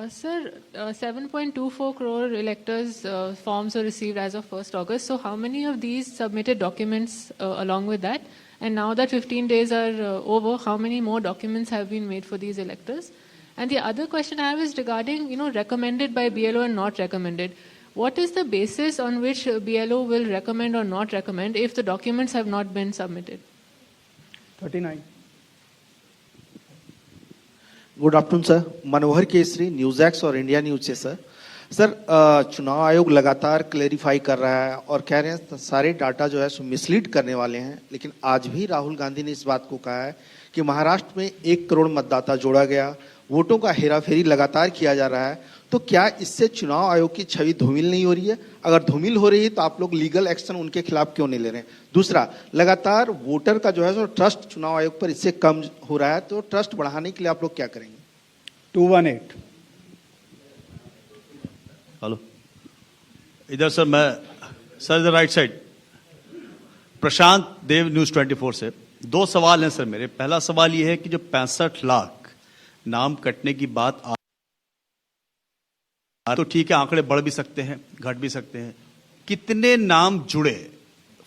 Sir, 7.24 crore electors forms were received as of 1st August. So how many of these submitted documents along with that? And now that 15 days are over, how many more documents have been made for these electors? And the other question I have is regarding, recommended by BLO and not recommended. What is the basis on which BLO will recommend or not recommend if the documents have not been submitted? 39. Good afternoon sir, Manohar Kesari, news x और India news से। Sir चुनाव आयोग लगातार clarify कर रहा है और कह रहे हैं सारे डाटा जो है सो मिसलीड करने वाले हैं, लेकिन आज भी राहुल गांधी ने इस बात को कहा है कि महाराष्ट्र में 1 करोड़ मतदाता जोड़ा गया, वोटों का हेराफेरी लगातार किया जा रहा है। तो क्या इससे चुनाव आयोग की छवि धूमिल नहीं हो रही है? अगर धूमिल हो रही है तो आप लोग लीगल एक्शन उनके खिलाफ क्यों नहीं ले रहे हैं? दूसरा, लगातार वोटर का जो है सो ट्रस्ट चुनाव आयोग पर इससे कम हो रहा है, तो ट्रस्ट बढ़ाने के लिए आप लोग क्या करेंगे? 218। हेलो, इधर सर, मैं सर इधर राइट साइड, प्रशांत देव, न्यूज 24 से। 2 सवाल हैं सर मेरे। पहला सवाल ये है कि जो 65 लाख नाम कटने की बात तो ठीक है, आंकड़े बढ़ भी सकते हैं, घट भी सकते हैं। कितने नाम जुड़े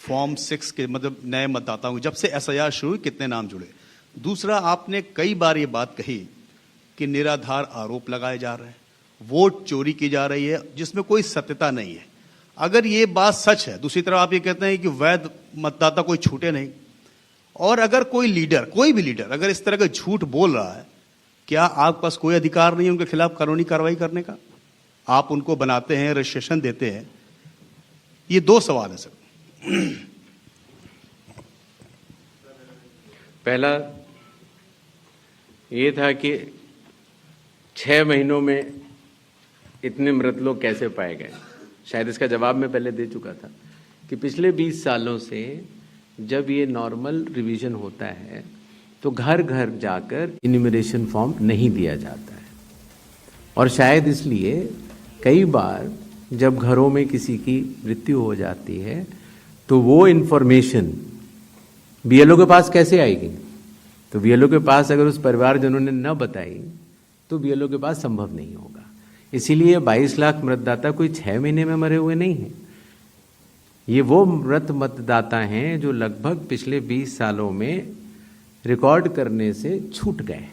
फॉर्म 6 के, मतलब नए मतदाताओं को, जब से एसआईआर शुरू हुई कितने नाम जुड़े? दूसरा, आपने कई बार ये बात कही कि निराधार आरोप लगाए जा रहे हैं, वोट चोरी की जा रही है जिसमें कोई सत्यता नहीं है। अगर ये बात सच है, दूसरी तरफ आप ये कहते हैं कि वैध मतदाता कोई छूटे नहीं, और अगर कोई लीडर, कोई भी लीडर अगर इस तरह का झूठ बोल रहा है, क्या आपके पास कोई अधिकार नहीं है उनके खिलाफ कानूनी कार्रवाई करने का? आप उनको बनाते हैं, रजिस्ट्रेशन देते हैं। ये 2 सवाल है सर। पहला ये था कि 6 महीनों में इतने मृत लोग कैसे पाए गए। शायद इसका जवाब मैं पहले दे चुका था कि पिछले 20 सालों से जब ये नॉर्मल रिवीजन होता है तो घर घर जाकर इन्यूमरेशन फॉर्म नहीं दिया जाता है, और शायद इसलिए कई बार जब घरों में किसी की मृत्यु हो जाती है तो वो इन्फॉर्मेशन बीएलओ के पास कैसे आएगी? तो बीएलओ के पास अगर उस परिवारजनों ने न बताई तो बीएलओ के पास संभव नहीं होगा। इसीलिए 22 लाख मतदाता कोई 6 महीने में मरे हुए नहीं हैं। ये वो मृत मतदाता हैं जो लगभग पिछले 20 सालों में रिकॉर्ड करने से छूट गए,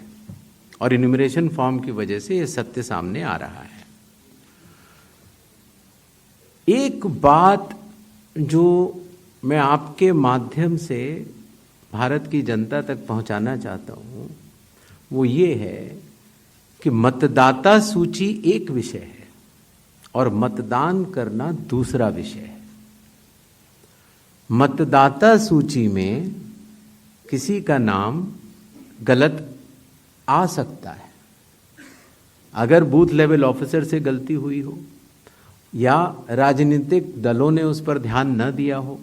और इन्यूमरेशन फॉर्म की वजह से ये सत्य सामने आ रहा है। एक बात जो मैं आपके माध्यम से भारत की जनता तक पहुंचाना चाहता हूं वो ये है कि मतदाता सूची एक विषय है और मतदान करना दूसरा विषय है। मतदाता सूची में किसी का नाम गलत आ सकता है, अगर बूथ लेवल ऑफिसर से गलती हुई हो या राजनीतिक दलों ने उस पर ध्यान न दिया हो,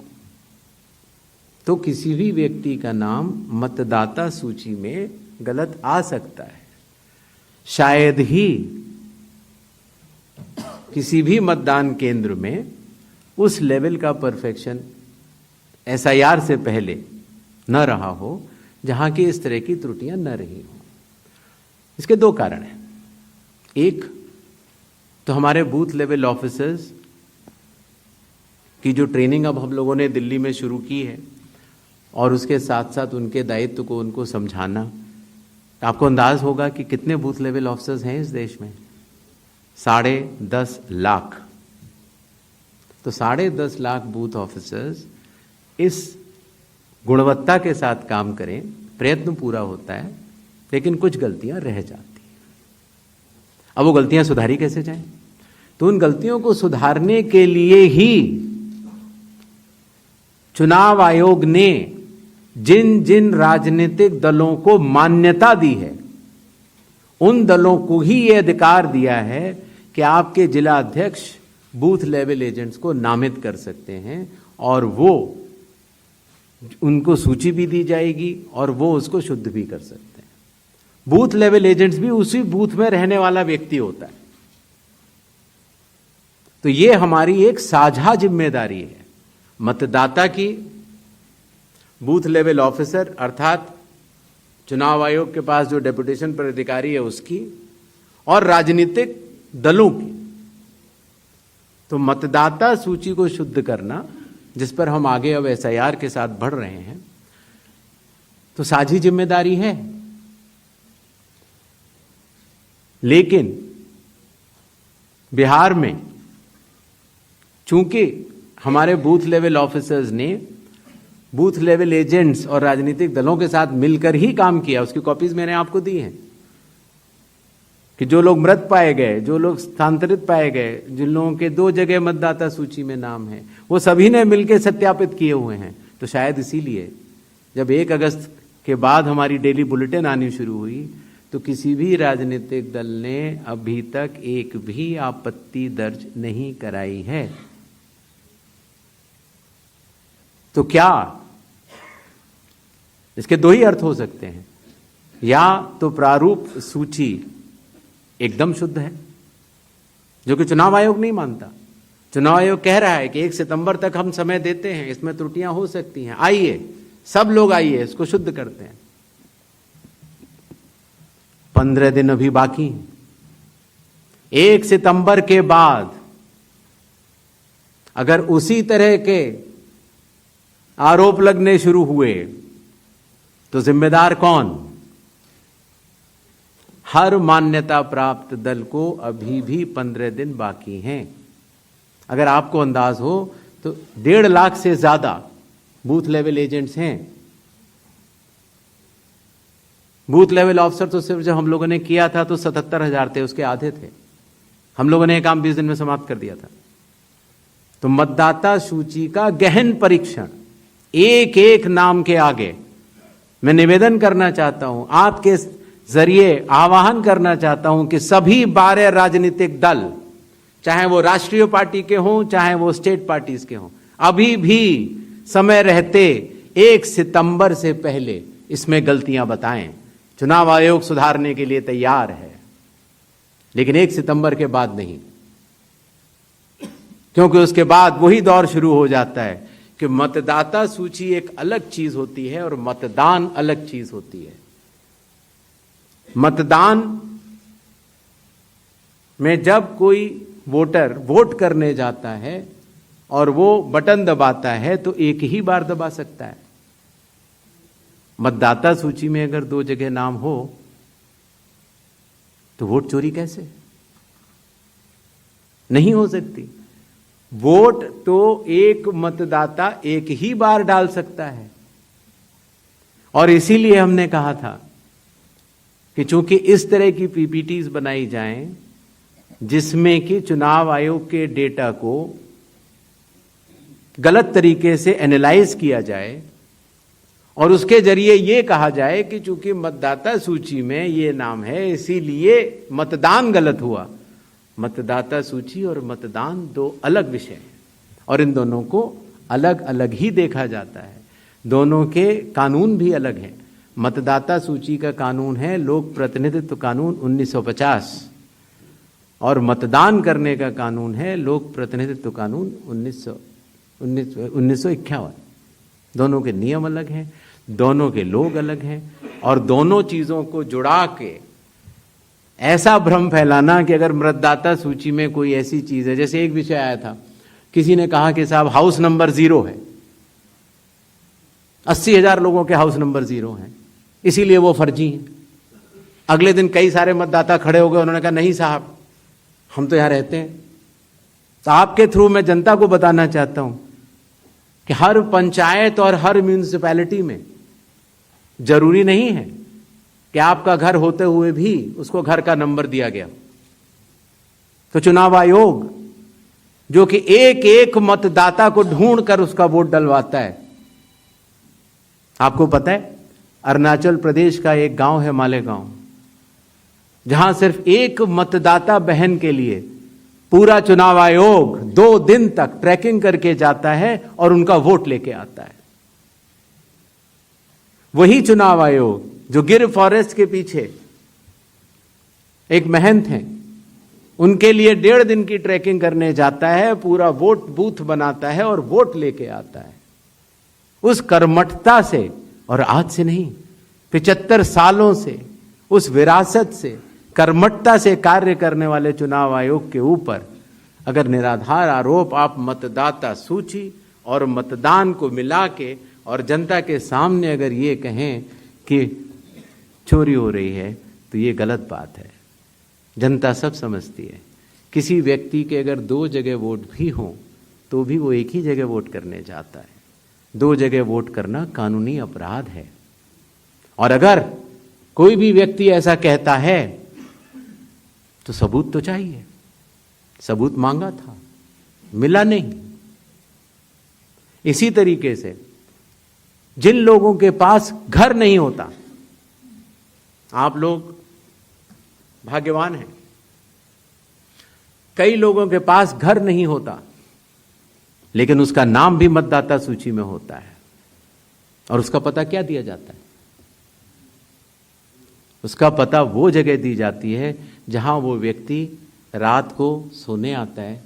तो किसी भी व्यक्ति का नाम मतदाता सूची में गलत आ सकता है। शायद ही किसी भी मतदान केंद्र में उस लेवल का परफेक्शन एसआईआर से पहले न रहा हो जहां की इस तरह की त्रुटियां न रही हो। इसके दो कारण हैं। एक तो हमारे बूथ लेवल ऑफिसर्स की जो ट्रेनिंग अब हम लोगों ने दिल्ली में शुरू की है और उसके साथ साथ उनके दायित्व को उनको समझाना। आपको अंदाज होगा कि कितने बूथ लेवल ऑफिसर्स हैं इस देश में? 10.5 लाख। तो 10.5 लाख बूथ ऑफिसर्स इस गुणवत्ता के साथ काम करें, प्रयत्न पूरा होता है, लेकिन कुछ गलतियां रह जाती हैं। अब वो गलतियां सुधारी कैसे जाएं? तो उन गलतियों को सुधारने के लिए ही चुनाव आयोग ने जिन जिन राजनीतिक दलों को मान्यता दी है, उन दलों को ही यह अधिकार दिया है कि आपके जिला अध्यक्ष बूथ लेवल एजेंट्स को नामित कर सकते हैं और वो उनको सूची भी दी जाएगी और वो उसको शुद्ध भी कर सकते हैं। बूथ लेवल एजेंट्स भी उसी बूथ में रहने वाला व्यक्ति होता है। तो ये हमारी एक साझा जिम्मेदारी है, मतदाता की, बूथ लेवल ऑफिसर अर्थात चुनाव आयोग के पास जो डेपुटेशन पर अधिकारी है उसकी, और राजनीतिक दलों की। तो मतदाता सूची को शुद्ध करना, जिस पर हम आगे अब एसआईआर के साथ बढ़ रहे हैं, तो साझी जिम्मेदारी है। लेकिन बिहार में चूंकि हमारे बूथ लेवल ऑफिसर्स ने बूथ लेवल एजेंट्स और राजनीतिक दलों के साथ मिलकर ही काम किया, उसकी कॉपीज मैंने आपको दी हैं कि जो लोग मृत पाए गए, जो लोग स्थानांतरित पाए गए, जिन लोगों के 2 जगह मतदाता सूची में नाम है, वो सभी ने मिलकर सत्यापित किए हुए हैं। तो शायद इसीलिए जब 1 अगस्त के बाद हमारी डेली बुलेटिन आनी शुरू हुई तो किसी भी राजनीतिक दल ने अभी तक एक भी आपत्ति दर्ज नहीं कराई है। तो क्या इसके 2 ही अर्थ हो सकते हैं, या तो प्रारूप सूची एकदम शुद्ध है, जो कि चुनाव आयोग नहीं मानता। चुनाव आयोग कह रहा है कि 1 सितंबर तक हम समय देते हैं, इसमें त्रुटियां हो सकती हैं, आइए सब लोग आइए इसको शुद्ध करते हैं। 15 दिन अभी बाकी हैं। 1 सितंबर के बाद अगर उसी तरह के आरोप लगने शुरू हुए तो जिम्मेदार कौन? हर मान्यता प्राप्त दल को अभी भी 15 दिन बाकी हैं। अगर आपको अंदाज हो तो 1.5 लाख से ज्यादा बूथ लेवल एजेंट्स हैं। बूथ लेवल ऑफिसर तो सिर्फ जब हम लोगों ने किया था तो 77,000 थे, उसके आधे थे। हम लोगों ने यह काम 20 दिन में समाप्त कर दिया था। तो मतदाता सूची का गहन परीक्षण, एक एक नाम के आगे मैं निवेदन करना चाहता हूं, आपके जरिए आह्वान करना चाहता हूं कि सभी 12 राजनीतिक दल, चाहे वो राष्ट्रीय पार्टी के हों चाहे वो स्टेट पार्टीज के हों, अभी भी समय रहते 1 सितंबर से पहले इसमें गलतियां बताएं। चुनाव आयोग सुधारने के लिए तैयार है, लेकिन 1 सितंबर के बाद नहीं, क्योंकि उसके बाद वही दौर शुरू हो जाता है कि मतदाता सूची एक अलग चीज होती है और मतदान अलग चीज होती है। मतदान में जब कोई वोटर वोट करने जाता है और वो बटन दबाता है तो एक ही बार दबा सकता है। मतदाता सूची में अगर 2 जगह नाम हो तो वोट चोरी कैसे? नहीं हो सकती। वोट तो एक मतदाता एक ही बार डाल सकता है, और इसीलिए हमने कहा था कि चूंकि इस तरह की पीपीटीज बनाई जाएं जिसमें कि चुनाव आयोग के डेटा को गलत तरीके से एनालाइज किया जाए और उसके जरिए ये कहा जाए कि चूंकि मतदाता सूची में ये नाम है इसीलिए मतदान गलत हुआ। मतदाता सूची और मतदान दो अलग विषय हैं और इन दोनों को अलग अलग ही देखा जाता है। दोनों के कानून भी अलग हैं। मतदाता सूची का कानून है लोक प्रतिनिधित्व कानून 1950 और मतदान करने का कानून है लोक प्रतिनिधित्व कानून 1951। दोनों के नियम अलग हैं, दोनों के लोग अलग हैं और दोनों चीजों को जुड़ा के ऐसा भ्रम फैलाना कि अगर मतदाता सूची में कोई ऐसी चीज है, जैसे एक विषय आया था, किसी ने कहा कि साहब हाउस नंबर 0 है, 80,000 लोगों के हाउस नंबर 0 हैं, इसीलिए वो फर्जी हैं। अगले दिन कई सारे मतदाता खड़े हो गए, उन्होंने कहा नहीं साहब हम तो यहां रहते हैं। तो आपके थ्रू मैं जनता को बताना चाहता हूं कि हर पंचायत और हर म्यूनिसिपैलिटी में जरूरी नहीं है कि आपका घर होते हुए भी उसको घर का नंबर दिया गया। तो चुनाव आयोग जो कि एक एक मतदाता को ढूंढ कर उसका वोट डलवाता है। आपको पता है अरुणाचल प्रदेश का एक गांव है मालेगांव, जहां सिर्फ एक मतदाता बहन के लिए पूरा चुनाव आयोग 2 दिन तक ट्रैकिंग करके जाता है और उनका वोट लेके आता है। वही चुनाव आयोग जो गिर फॉरेस्ट के पीछे एक महंत हैं, उनके लिए 1.5 दिन की ट्रैकिंग करने जाता है, पूरा वोट बूथ बनाता है और वोट लेके आता है। उस कर्मठता से, और आज से नहीं 75 सालों से, उस विरासत से, कर्मठता से कार्य करने वाले चुनाव आयोग के ऊपर अगर निराधार आरोप आप मतदाता सूची और मतदान को मिला के और जनता के सामने अगर ये कहें कि चोरी हो रही है तो ये गलत बात है। जनता सब समझती है। किसी व्यक्ति के अगर 2 जगह वोट भी हो तो भी वो एक ही जगह वोट करने जाता है। 2 जगह वोट करना कानूनी अपराध है। और अगर कोई भी व्यक्ति ऐसा कहता है तो सबूत तो चाहिए। सबूत मांगा था, मिला नहीं। इसी तरीके से जिन लोगों के पास घर नहीं होता, आप लोग भाग्यवान हैं, कई लोगों के पास घर नहीं होता लेकिन उसका नाम भी मतदाता सूची में होता है। और उसका पता क्या दिया जाता है? उसका पता वो जगह दी जाती है जहां वो व्यक्ति रात को सोने आता है,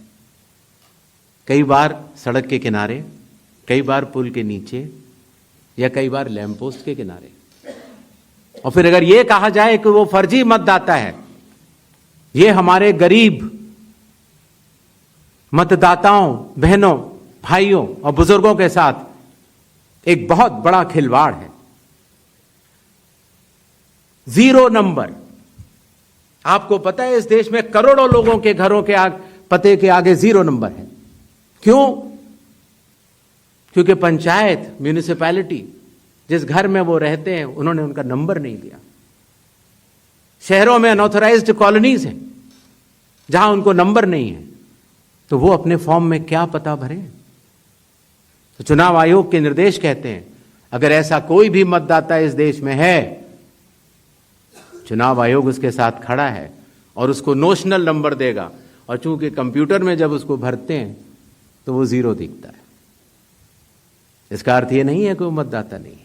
कई बार सड़क के किनारे, कई बार पुल के नीचे या कई बार लैंप पोस्ट के किनारे। और फिर अगर ये कहा जाए कि वो फर्जी मतदाता है, ये हमारे गरीब मतदाताओं, बहनों, भाइयों और बुजुर्गों के साथ एक बहुत बड़ा खिलवाड़ है। 0 नंबर। आपको पता है इस देश में करोड़ों लोगों के घरों के पते के आगे 0 नंबर है। क्यों? क्योंकि पंचायत, म्यूनिसिपैलिटी जिस घर में वो रहते हैं उन्होंने उनका नंबर नहीं दिया। शहरों में अनऑथराइज्ड कॉलोनीज हैं जहां उनको नंबर नहीं है, तो वो अपने फॉर्म में क्या पता भरें? तो चुनाव आयोग के निर्देश कहते हैं अगर ऐसा कोई भी मतदाता इस देश में है, चुनाव आयोग उसके साथ खड़ा है और उसको नोशनल नंबर देगा। और चूंकि कंप्यूटर में जब उसको भरते हैं तो वो 0 दिखता है। इसका अर्थ ये नहीं है कि वो मतदाता नहीं है।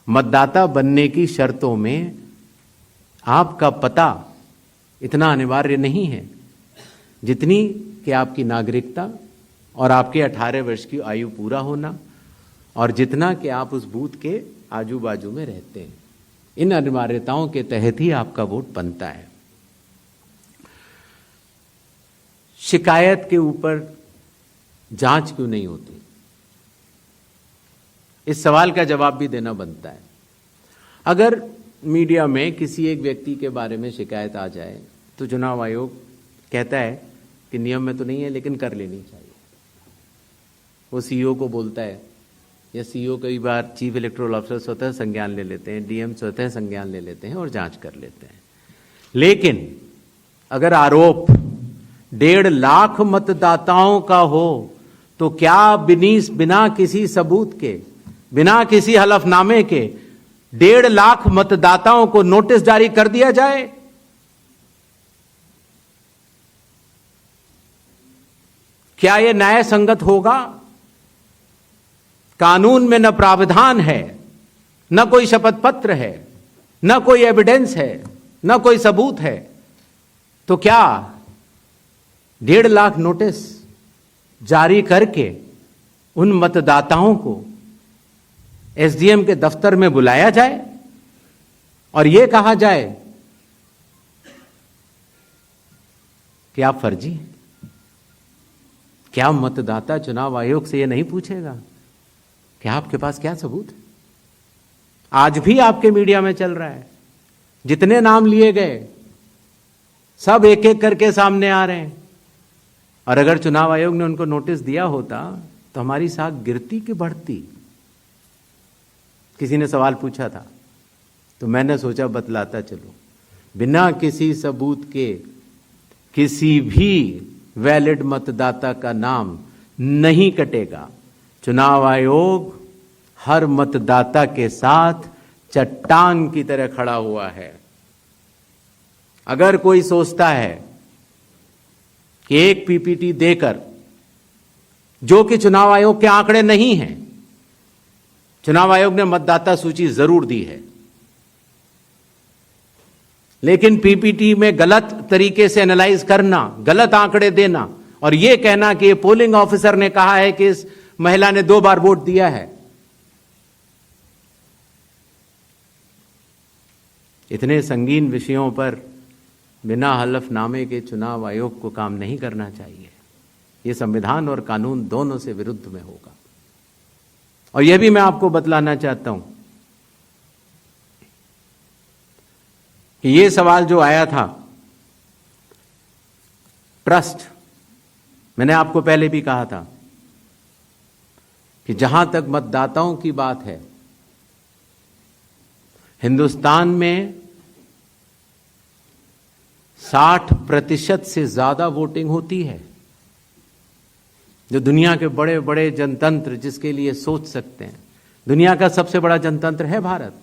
मतदाता बनने की शर्तों में आपका पता इतना अनिवार्य नहीं है जितनी कि आपकी नागरिकता और आपके 18 वर्ष की आयु पूरा होना और जितना कि आप उस बूथ के आजू बाजू में रहते हैं। इन अनिवार्यताओं के तहत ही आपका वोट बनता है। शिकायत के ऊपर जांच क्यों नहीं होती? इस सवाल का जवाब भी देना बनता है। अगर मीडिया में किसी एक व्यक्ति के बारे में शिकायत आ जाए तो चुनाव आयोग कहता है कि नियम में तो नहीं है लेकिन कर लेनी चाहिए। वो सीईओ को बोलता है, या सीईओ कई बार चीफ इलेक्टोरल ऑफिसर स्वतः संज्ञान ले लेते हैं, डीएम स्वतः संज्ञान ले लेते हैं और जांच कर लेते हैं। लेकिन अगर आरोप 1.5 लाख मतदाताओं का हो तो क्या बिना किसी सबूत के बिना किसी हलफनामे के 1.5 लाख मतदाताओं को नोटिस जारी कर दिया जाए? क्या यह न्याय संगत होगा? कानून में न प्रावधान है, न कोई शपथ पत्र है, न कोई एविडेंस है, न कोई सबूत है, तो क्या 1.5 लाख नोटिस जारी करके उन मतदाताओं को एसडीएम के दफ्तर में बुलाया जाए और यह कहा जाए कि आप फर्जी हैं? क्या मतदाता चुनाव आयोग से यह नहीं पूछेगा कि आपके पास क्या सबूत है? आज भी आपके मीडिया में चल रहा है, जितने नाम लिए गए सब एक एक करके सामने आ रहे हैं। और अगर चुनाव आयोग ने उनको नोटिस दिया होता तो हमारी साख गिरती कि बढ़ती? किसी ने सवाल पूछा था तो मैंने सोचा बतलाता चलो। बिना किसी सबूत के किसी भी वैलिड मतदाता का नाम नहीं कटेगा। चुनाव आयोग हर मतदाता के साथ चट्टान की तरह खड़ा हुआ है। अगर कोई सोचता है कि एक पीपीटी देकर, जो कि चुनाव आयोग के आंकड़े नहीं हैं, चुनाव आयोग ने मतदाता सूची जरूर दी है, लेकिन पीपीटी में गलत तरीके से एनालाइज करना, गलत आंकड़े देना और यह कहना कि पोलिंग ऑफिसर ने कहा है कि इस महिला ने 2 बार वोट दिया है, इतने संगीन विषयों पर बिना हलफनामे के चुनाव आयोग को काम नहीं करना चाहिए। यह संविधान और कानून दोनों से विरुद्ध में होगा। और यह भी मैं आपको बतलाना चाहता हूं कि यह सवाल जो आया था ट्रस्ट, मैंने आपको पहले भी कहा था कि जहां तक मतदाताओं की बात है, हिंदुस्तान में 60% से ज्यादा वोटिंग होती है। जो दुनिया के बड़े बड़े जनतंत्र जिसके लिए सोच सकते हैं, दुनिया का सबसे बड़ा जनतंत्र है भारत।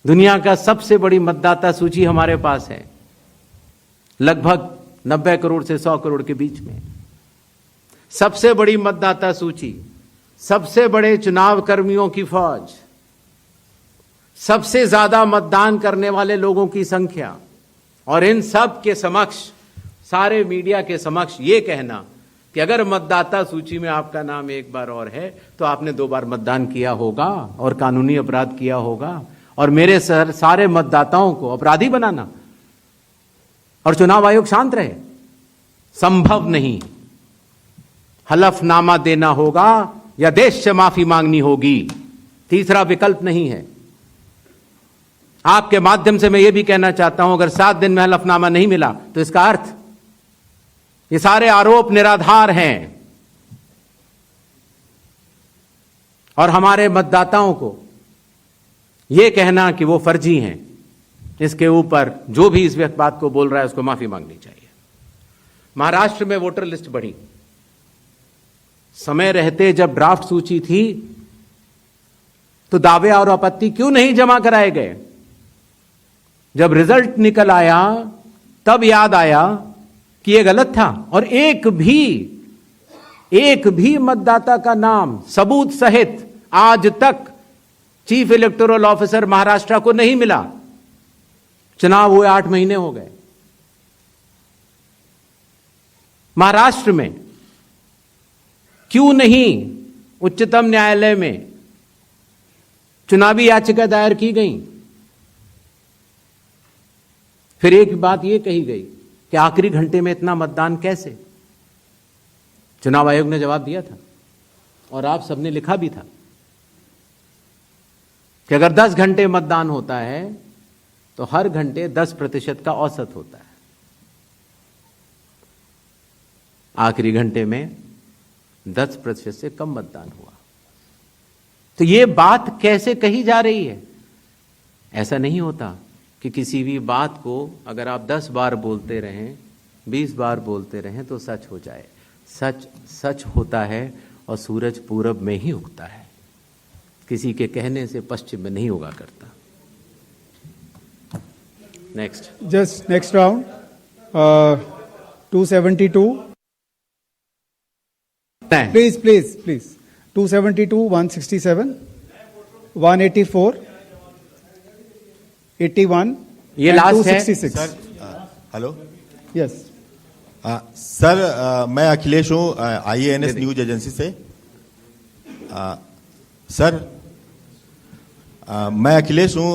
दुनिया का सबसे बड़ी मतदाता सूची हमारे पास है, लगभग 90 करोड़ से 100 करोड़ के बीच में। सबसे बड़ी मतदाता सूची, सबसे बड़े चुनाव कर्मियों की फौज, सबसे ज्यादा मतदान करने वाले लोगों की संख्या, और इन सब के समक्ष, सारे मीडिया के समक्ष यह कहना कि अगर मतदाता सूची में आपका नाम एक बार और है तो आपने 2 बार मतदान किया होगा और कानूनी अपराध किया होगा, और मेरे सारे मतदाताओं को अपराधी बनाना और चुनाव आयोग शांत रहे, संभव नहीं। हलफनामा देना होगा या देश से माफी मांगनी होगी, तीसरा विकल्प नहीं है। आपके माध्यम से मैं यह भी कहना चाहता हूं, अगर 7 दिन में हलफनामा नहीं मिला तो इसका अर्थ ये सारे आरोप निराधार हैं और हमारे मतदाताओं को यह कहना कि वो फर्जी हैं, इसके ऊपर जो भी इस बात को बोल रहा है उसको माफी मांगनी चाहिए। महाराष्ट्र में वोटर लिस्ट बढ़ी, समय रहते जब ड्राफ्ट सूची थी तो दावे और आपत्ति क्यों नहीं जमा कराए गए? जब रिजल्ट निकल आया तब याद आया कि यह गलत था, और एक भी मतदाता का नाम सबूत सहित आज तक चीफ इलेक्टोरल ऑफिसर महाराष्ट्र को नहीं मिला। चुनाव हुए 8 महीने हो गए। महाराष्ट्र में क्यों नहीं उच्चतम न्यायालय में चुनावी याचिका दायर की गई? फिर एक बात यह कही गई कि आखिरी घंटे में इतना मतदान कैसे? चुनाव आयोग ने जवाब दिया था और आप सबने लिखा भी था कि अगर 10 घंटे मतदान होता है तो हर घंटे 10% का औसत होता है। आखिरी घंटे में 10% से कम मतदान हुआ। तो यह बात कैसे कही जा रही है? ऐसा नहीं होता कि किसी भी बात को अगर आप 10 बार बोलते रहें, 20 बार बोलते रहें तो सच हो जाए। सच सच होता है और सूरज पूरब में ही उगता है। किसी के कहने से पश्चिम में नहीं होगा करता। Next, Just next round. 272. Please. 272, 167, 184, 81. ये and last है। 266. Hello Yes. सर, मैं अखिलेश हूँ, IANS न्यूज एजेंसी से। सर, मैं अखिलेश हूँ,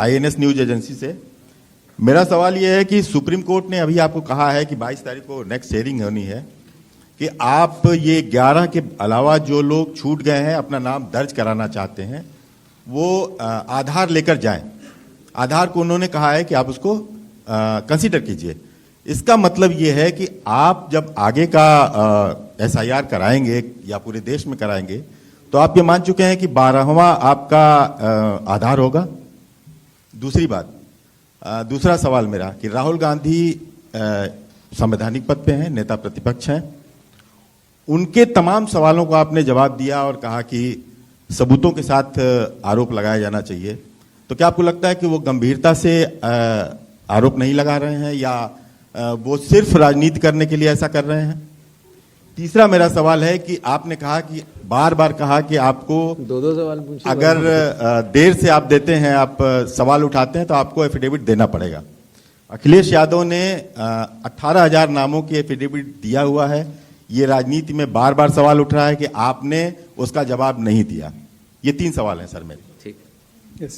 IANS न्यूज एजेंसी से। मेरा सवाल यह है कि सुप्रीम कोर्ट ने अभी आपको कहा है कि 22 तारीख को नेक्स्ट हियरिंग होनी है कि आप ये 11 के अलावा जो लोग छूट गए हैं अपना नाम दर्ज कराना चाहते हैं वो आधार लेकर जाएं। आधार को उन्होंने कहा है कि आप उसको कंसीडर कीजिए। इसका मतलब ये है कि आप जब आगे का SIR कराएंगे या पूरे देश में कराएंगे तो आप ये मान चुके हैं कि 12वां आपका आधार होगा। दूसरी बात, दूसरा सवाल मेरा कि राहुल गांधी संवैधानिक पद पे हैं, नेता प्रतिपक्ष हैं, उनके तमाम सवालों को आपने जवाब दिया और कहा कि सबूतों के साथ आरोप लगाया जाना चाहिए। तो क्या आपको लगता है कि वो गंभीरता से आरोप नहीं लगा रहे हैं या वो सिर्फ राजनीति करने के लिए ऐसा कर रहे हैं? तीसरा मेरा सवाल है कि आपने कहा कि बार बार कहा कि आपको दो सवाल पूछिए, अगर देर से आप देते हैं, आप सवाल उठाते हैं तो आपको एफिडेविट देना पड़ेगा। अखिलेश यादव ने 18,000 नामों की एफिडेविट दिया हुआ है। ये राजनीति में बार बार सवाल उठ रहा है कि आपने उसका जवाब नहीं दिया। ये 3 सवाल हैं सर मेरे। ठीक। Yes.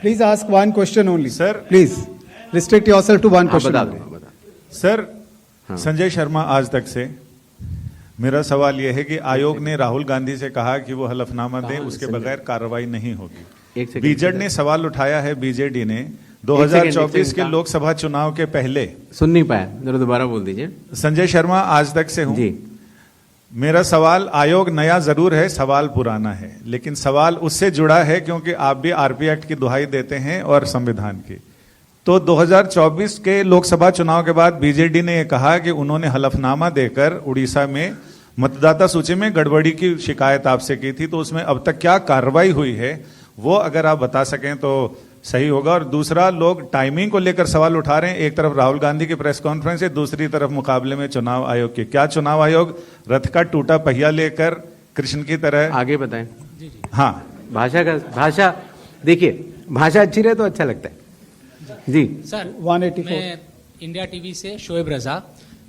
Please ask one question only. Sir. Please restrict yourself to one question. बता। सर, संजय शर्मा आज तक से। मेरा सवाल यह है कि आयोग ने राहुल गांधी से कहा कि वो हलफनामा दें, उसके बगैर कार्रवाई नहीं होगी। बीजेड ने सवाल उठाया है, बीजेडी ने 2024 के लोकसभा चुनाव के पहले। सुन नहीं पाया, जरा दोबारा बोल दीजिए। संजय शर्मा आज तक से हूं। मेरा सवाल, आयोग नया जरूर है, सवाल पुराना है, लेकिन सवाल उससे जुड़ा है क्योंकि आप भी RP एक्ट की दुहाई देते हैं और संविधान की। तो 2024 के लोकसभा चुनाव के बाद बीजेडी ने यह कहा कि उन्होंने हलफनामा देकर उड़ीसा में मतदाता सूची में गड़बड़ी की शिकायत आपसे की थी, तो उसमें अब तक क्या कार्रवाई हुई है वो अगर आप बता सकें तो सही होगा। और दूसरा, लोग टाइमिंग को लेकर सवाल उठा रहे हैं, एक तरफ राहुल गांधी की प्रेस कॉन्फ्रेंस है, दूसरी तरफ मुकाबले में चुनाव आयोग की। क्या चुनाव आयोग रथ का टूटा पहिया लेकर कृष्ण की तरह? आगे बताएं। हाँ, भाषा देखिए, भाषा अच्छी रहे तो अच्छा लगता है जी। सर 184। मैं इंडिया टीवी से शोएब रजा।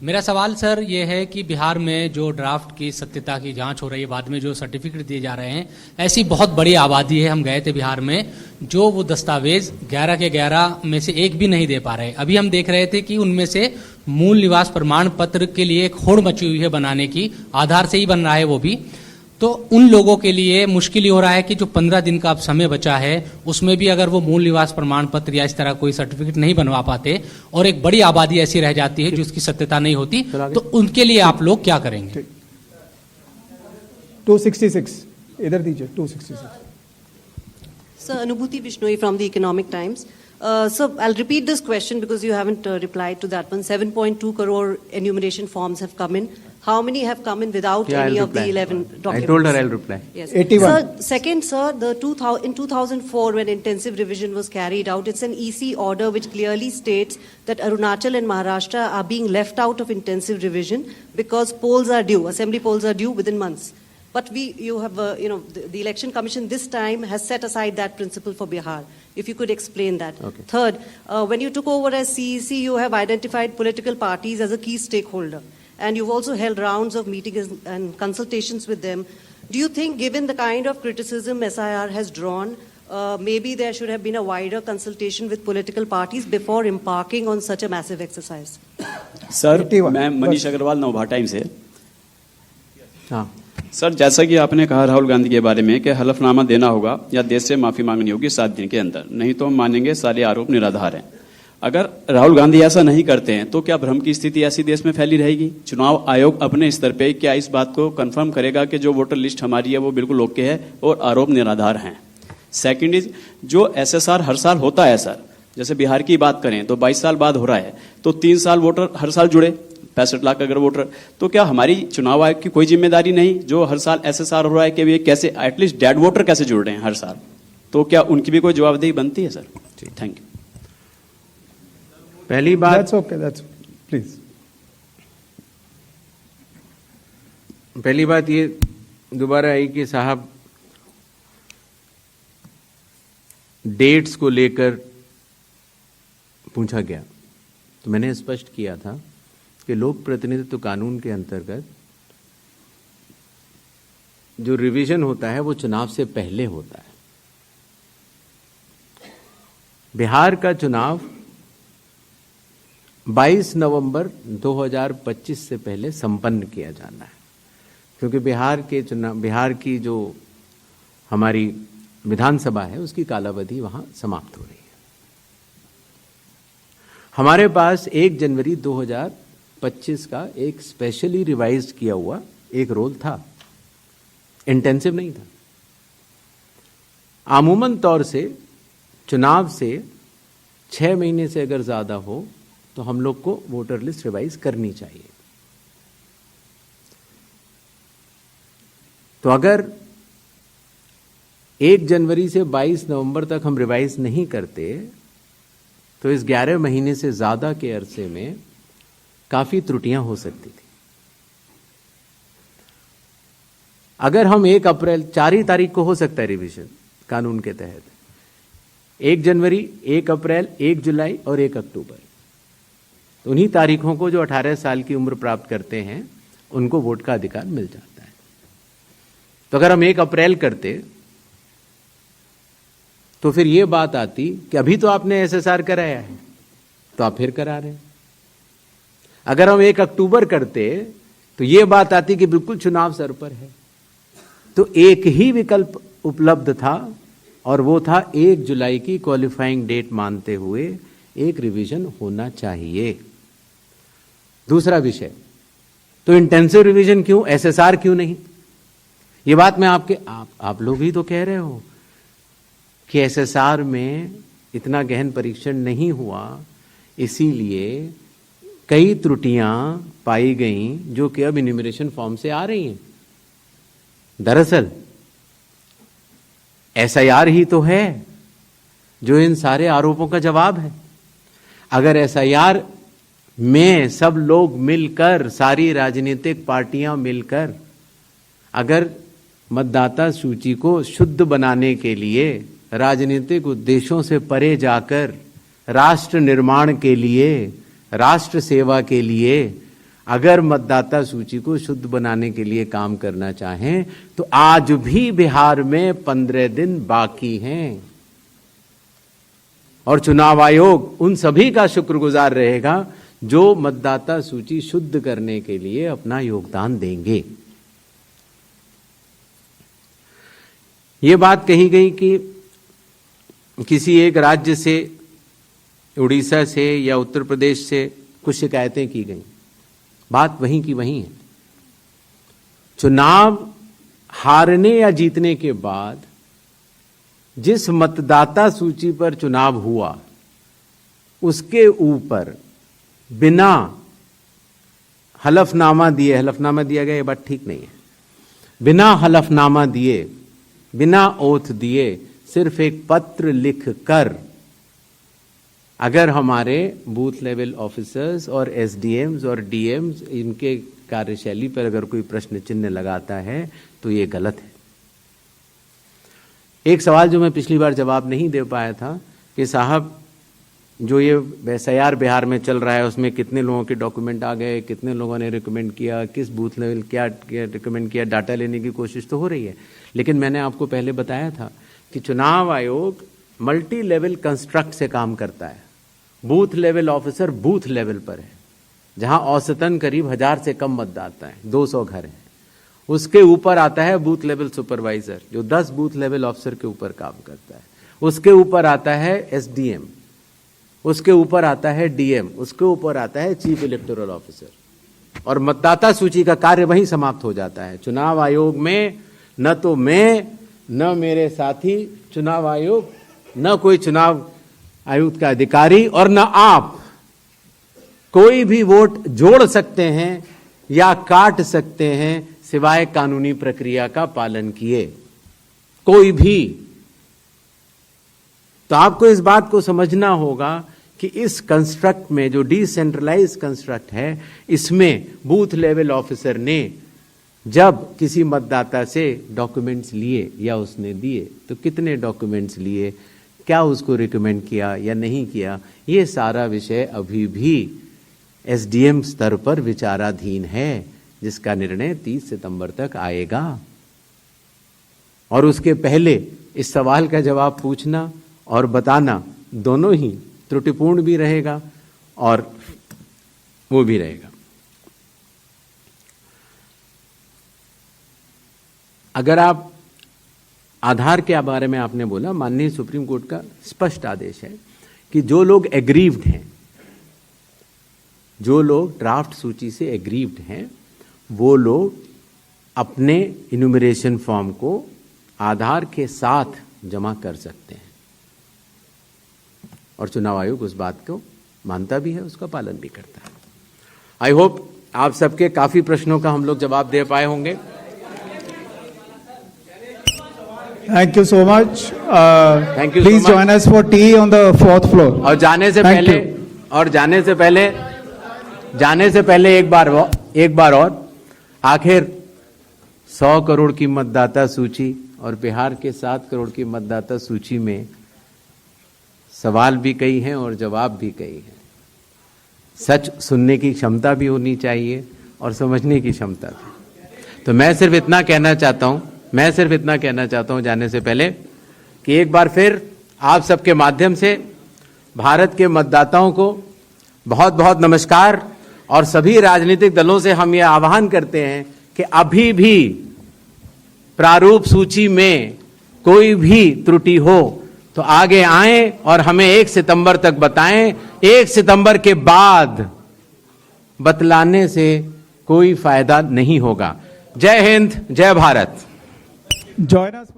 मेरा सवाल सर ये है कि बिहार में जो ड्राफ्ट की सत्यता की जांच हो रही है, बाद में जो सर्टिफिकेट दिए जा रहे हैं, ऐसी बहुत बड़ी आबादी है, हम गए थे बिहार में, जो वो दस्तावेज 11 के 11 में से एक भी नहीं दे पा रहे। अभी हम देख रहे थे कि उनमें से मूल निवास प्रमाण पत्र के लिए एक होड़ मची हुई है बनाने की, आधार से ही बन रहा है वो भी। तो उन लोगों के लिए मुश्किल ही हो रहा है कि जो 15 दिन का अब समय बचा है उसमें भी अगर वो मूल निवास प्रमाण पत्र या इस तरह कोई सर्टिफिकेट नहीं बनवा पाते और एक बड़ी आबादी ऐसी रह जाती है जिसकी सत्यता नहीं होती, तो उनके लिए आप लोग क्या करेंगे? 266 इधर दीजिए। 266। Sir, Anubhuti Bishnoi from the Economic Times. So I'll repeat this question because you haven't replied to that one. 7.2 crore enumeration forms have come in. How many have come in without any of the 11 documents? I told her I'll reply. Yes. 81. Sir, second, sir, in 2004 when intensive revision was carried out, it's an EC order which clearly states that Arunachal and Maharashtra are being left out of intensive revision because polls are due, assembly polls are due within months. But the Election Commission this time has set aside that principle for Bihar. If you could explain that. Okay. Third, when you took over as CEC, you have identified political parties as a key stakeholder. And you've also held rounds of meetings and consultations with them. Do you think, given the kind of criticism SIR has drawn, maybe there should have been a wider consultation with political parties before embarking on such a massive exercise? Sir, मैं Manish Agarwal Navbharat times से। हाँ sir, जैसा कि आपने कहा राहुल गांधी के बारे में कि हलफनामा देना होगा या देश से माफी मांगनी होगी 7 दिन के अंदर, नहीं तो हम मानेंगे सारे आरोप निराधार हैं। अगर राहुल गांधी ऐसा नहीं करते हैं तो क्या भ्रम की स्थिति ऐसी देश में फैली रहेगी? चुनाव आयोग अपने स्तर पे क्या इस बात को कंफर्म करेगा कि जो वोटर लिस्ट हमारी है वो बिल्कुल ओके है और आरोप निराधार हैं? सेकंड इज, जो SSR हर साल होता है सर, जैसे बिहार की बात करें तो 22 साल बाद हो रहा है, तो 3 साल वोटर हर साल जुड़े, 65 लाख अगर वोटर, तो क्या हमारी चुनाव आयोग की कोई जिम्मेदारी नहीं, जो हर साल SSR हो रहा है कि वे कैसे एटलीस्ट डेड वोटर कैसे जुड़ रहे हैं हर साल, तो क्या उनकी भी कोई जवाबदेही बनती है सर? Thank you. पहली बात, That's okay, that's please. पहली बात ये दोबारा आई कि साहब डेट्स को लेकर पूछा गया, तो मैंने स्पष्ट किया था कि लोक प्रतिनिधित्व कानून के अंतर्गत जो रिवीजन होता है वो चुनाव से पहले होता है। बिहार का चुनाव 22 नवंबर 2025 से पहले संपन्न किया जाना है, क्योंकि बिहार की जो हमारी विधानसभा है उसकी कालावधि वहां समाप्त हो रही है। हमारे पास 1 जनवरी 2025 का एक स्पेशली रिवाइज्ड किया हुआ एक रोल था, इंटेंसिव नहीं था। आमूमन तौर से चुनाव से 6 महीने से अगर ज्यादा हो तो हम लोग को वोटर लिस्ट रिवाइज करनी चाहिए। तो अगर 1 जनवरी से 22 नवंबर तक हम रिवाइज नहीं करते तो इस 11 महीने से ज्यादा के अरसे में काफी त्रुटियां हो सकती थी। अगर हम 1 अप्रैल 4 ही तारीख को हो सकता है रिवीजन कानून के तहत, 1 जनवरी, 1 अप्रैल, 1 जुलाई और 1 अक्टूबर, तो उन्हीं तारीखों को जो 18 साल की उम्र प्राप्त करते हैं उनको वोट का अधिकार मिल जाता है। तो अगर हम 1 अप्रैल करते तो फिर यह बात आती कि अभी तो आपने SSR कराया है तो आप फिर करा रहे हैं। अगर हम 1 अक्टूबर करते तो यह बात आती कि बिल्कुल चुनाव सर पर है। तो एक ही विकल्प उपलब्ध था और वो था 1 जुलाई की क्वालिफाइंग डेट मानते हुए एक रिवीजन होना चाहिए। दूसरा विषय, तो इंटेंसिव रिवीजन क्यों, SSR क्यों नहीं? ये बात मैं आप लोग ही तो कह रहे हो कि SSR में इतना गहन परीक्षण नहीं हुआ, इसीलिए कई त्रुटियां पाई गईं जो कि अब इन्यूमरेशन फॉर्म से आ रही हैं। दरअसल SIR ही तो है जो इन सारे आरोपों का जवाब है। अगर SIR में सब लोग मिलकर, सारी राजनीतिक पार्टियां मिलकर अगर मतदाता सूची को शुद्ध बनाने के लिए, राजनीतिक उद्देश्यों से परे जाकर राष्ट्र निर्माण के लिए, राष्ट्र सेवा के लिए अगर मतदाता सूची को शुद्ध बनाने के लिए काम करना चाहें तो आज भी बिहार में 15 दिन बाकी हैं और चुनाव आयोग उन सभी का शुक्रगुजार रहेगा जो मतदाता सूची शुद्ध करने के लिए अपना योगदान देंगे। ये बात कही गई कि किसी एक राज्य से, उड़ीसा से या उत्तर प्रदेश से कुछ शिकायतें की गई। बात वहीं की वहीं है। चुनाव हारने या जीतने के बाद जिस मतदाता सूची पर चुनाव हुआ उसके ऊपर बिना हलफनामा दिए, हलफनामा दिया गया, ये बात ठीक नहीं है, बिना हलफनामा दिए, बिना ओथ दिए, सिर्फ एक पत्र लिख कर अगर हमारे बूथ लेवल ऑफिसर्स और SDMs और DMs इनके कार्यशैली पर अगर कोई प्रश्न चिन्ह लगाता है तो ये गलत है। एक सवाल जो मैं पिछली बार जवाब नहीं दे पाया था कि साहब जो ये SIR बिहार में चल रहा है उसमें कितने लोगों के डॉक्यूमेंट आ गए, कितने लोगों ने रिकमेंड किया, किस बूथ लेवल क्या रिकमेंड किया, डाटा लेने की कोशिश तो हो रही है। लेकिन मैंने आपको पहले बताया था कि चुनाव आयोग मल्टी लेवल कंस्ट्रक्ट से काम करता है। Booth level officer booth level पर है, जहां औसतन करीब 1000 से कम मतदाता है, 200 घर हैं। उसके ऊपर आता है बूथ लेवल सुपरवाइजर जो 10 बूथ लेवल ऑफिसर के ऊपर काम करता है। उसके ऊपर आता है SDM, उसके ऊपर आता है DM, उसके ऊपर आता है चीफ इलेक्टोरल ऑफिसर, और मतदाता सूची का कार्य वहीं समाप्त हो जाता है। चुनाव आयोग में न तो मैं, न मेरे साथी चुनाव आयोग, न कोई चुनाव आयुक्त का अधिकारी और न आप कोई भी वोट जोड़ सकते हैं या काट सकते हैं सिवाय कानूनी प्रक्रिया का पालन किए, कोई भी। तो आपको इस बात को समझना होगा कि इस कंस्ट्रक्ट में, जो डिसेंट्रलाइज कंस्ट्रक्ट है, इसमें बूथ लेवल ऑफिसर ने जब किसी मतदाता से डॉक्यूमेंट्स लिए या उसने दिए तो कितने डॉक्यूमेंट्स लिए, क्या उसको रिकमेंड किया या नहीं किया, ये सारा विषय अभी भी एसडीएम स्तर पर विचाराधीन है, जिसका निर्णय 30 सितंबर तक आएगा। और उसके पहले इस सवाल का जवाब पूछना और बताना दोनों ही त्रुटिपूर्ण भी रहेगा और वो भी रहेगा। अगर आप आधार के बारे में आपने बोला, माननीय सुप्रीम कोर्ट का स्पष्ट आदेश है कि जो लोग एग्रीव्ड हैं, जो लोग ड्राफ्ट सूची से एग्रीव्ड हैं, वो लोग अपने इन्यूमरेशन फॉर्म को आधार के साथ जमा कर सकते हैं और चुनाव आयोग उस बात को मानता भी है, उसका पालन भी करता है। आई होप आप सबके काफी प्रश्नों का हम लोग जवाब दे पाए होंगे। Thank you so much. Thank you. Please so much. join us for tea on the 4th floor. और जाने से पहले एक बार और आखिर 100 करोड़ की मतदाता सूची और बिहार के 7 करोड़ की मतदाता सूची में सवाल भी कई हैं और जवाब भी कई हैं। सच सुनने की क्षमता भी होनी चाहिए और समझने की क्षमता भी। तो मैं सिर्फ इतना कहना चाहता हूं जाने से पहले कि एक बार फिर आप सबके माध्यम से भारत के मतदाताओं को बहुत बहुत नमस्कार। और सभी राजनीतिक दलों से हम ये आह्वान करते हैं कि अभी भी प्रारूप सूची में कोई भी त्रुटि हो तो आगे आएं और हमें 1 सितंबर तक बताएं। 1 सितंबर के बाद बतलाने से कोई फायदा नहीं होगा। जय हिंद, जय भारत। Join us.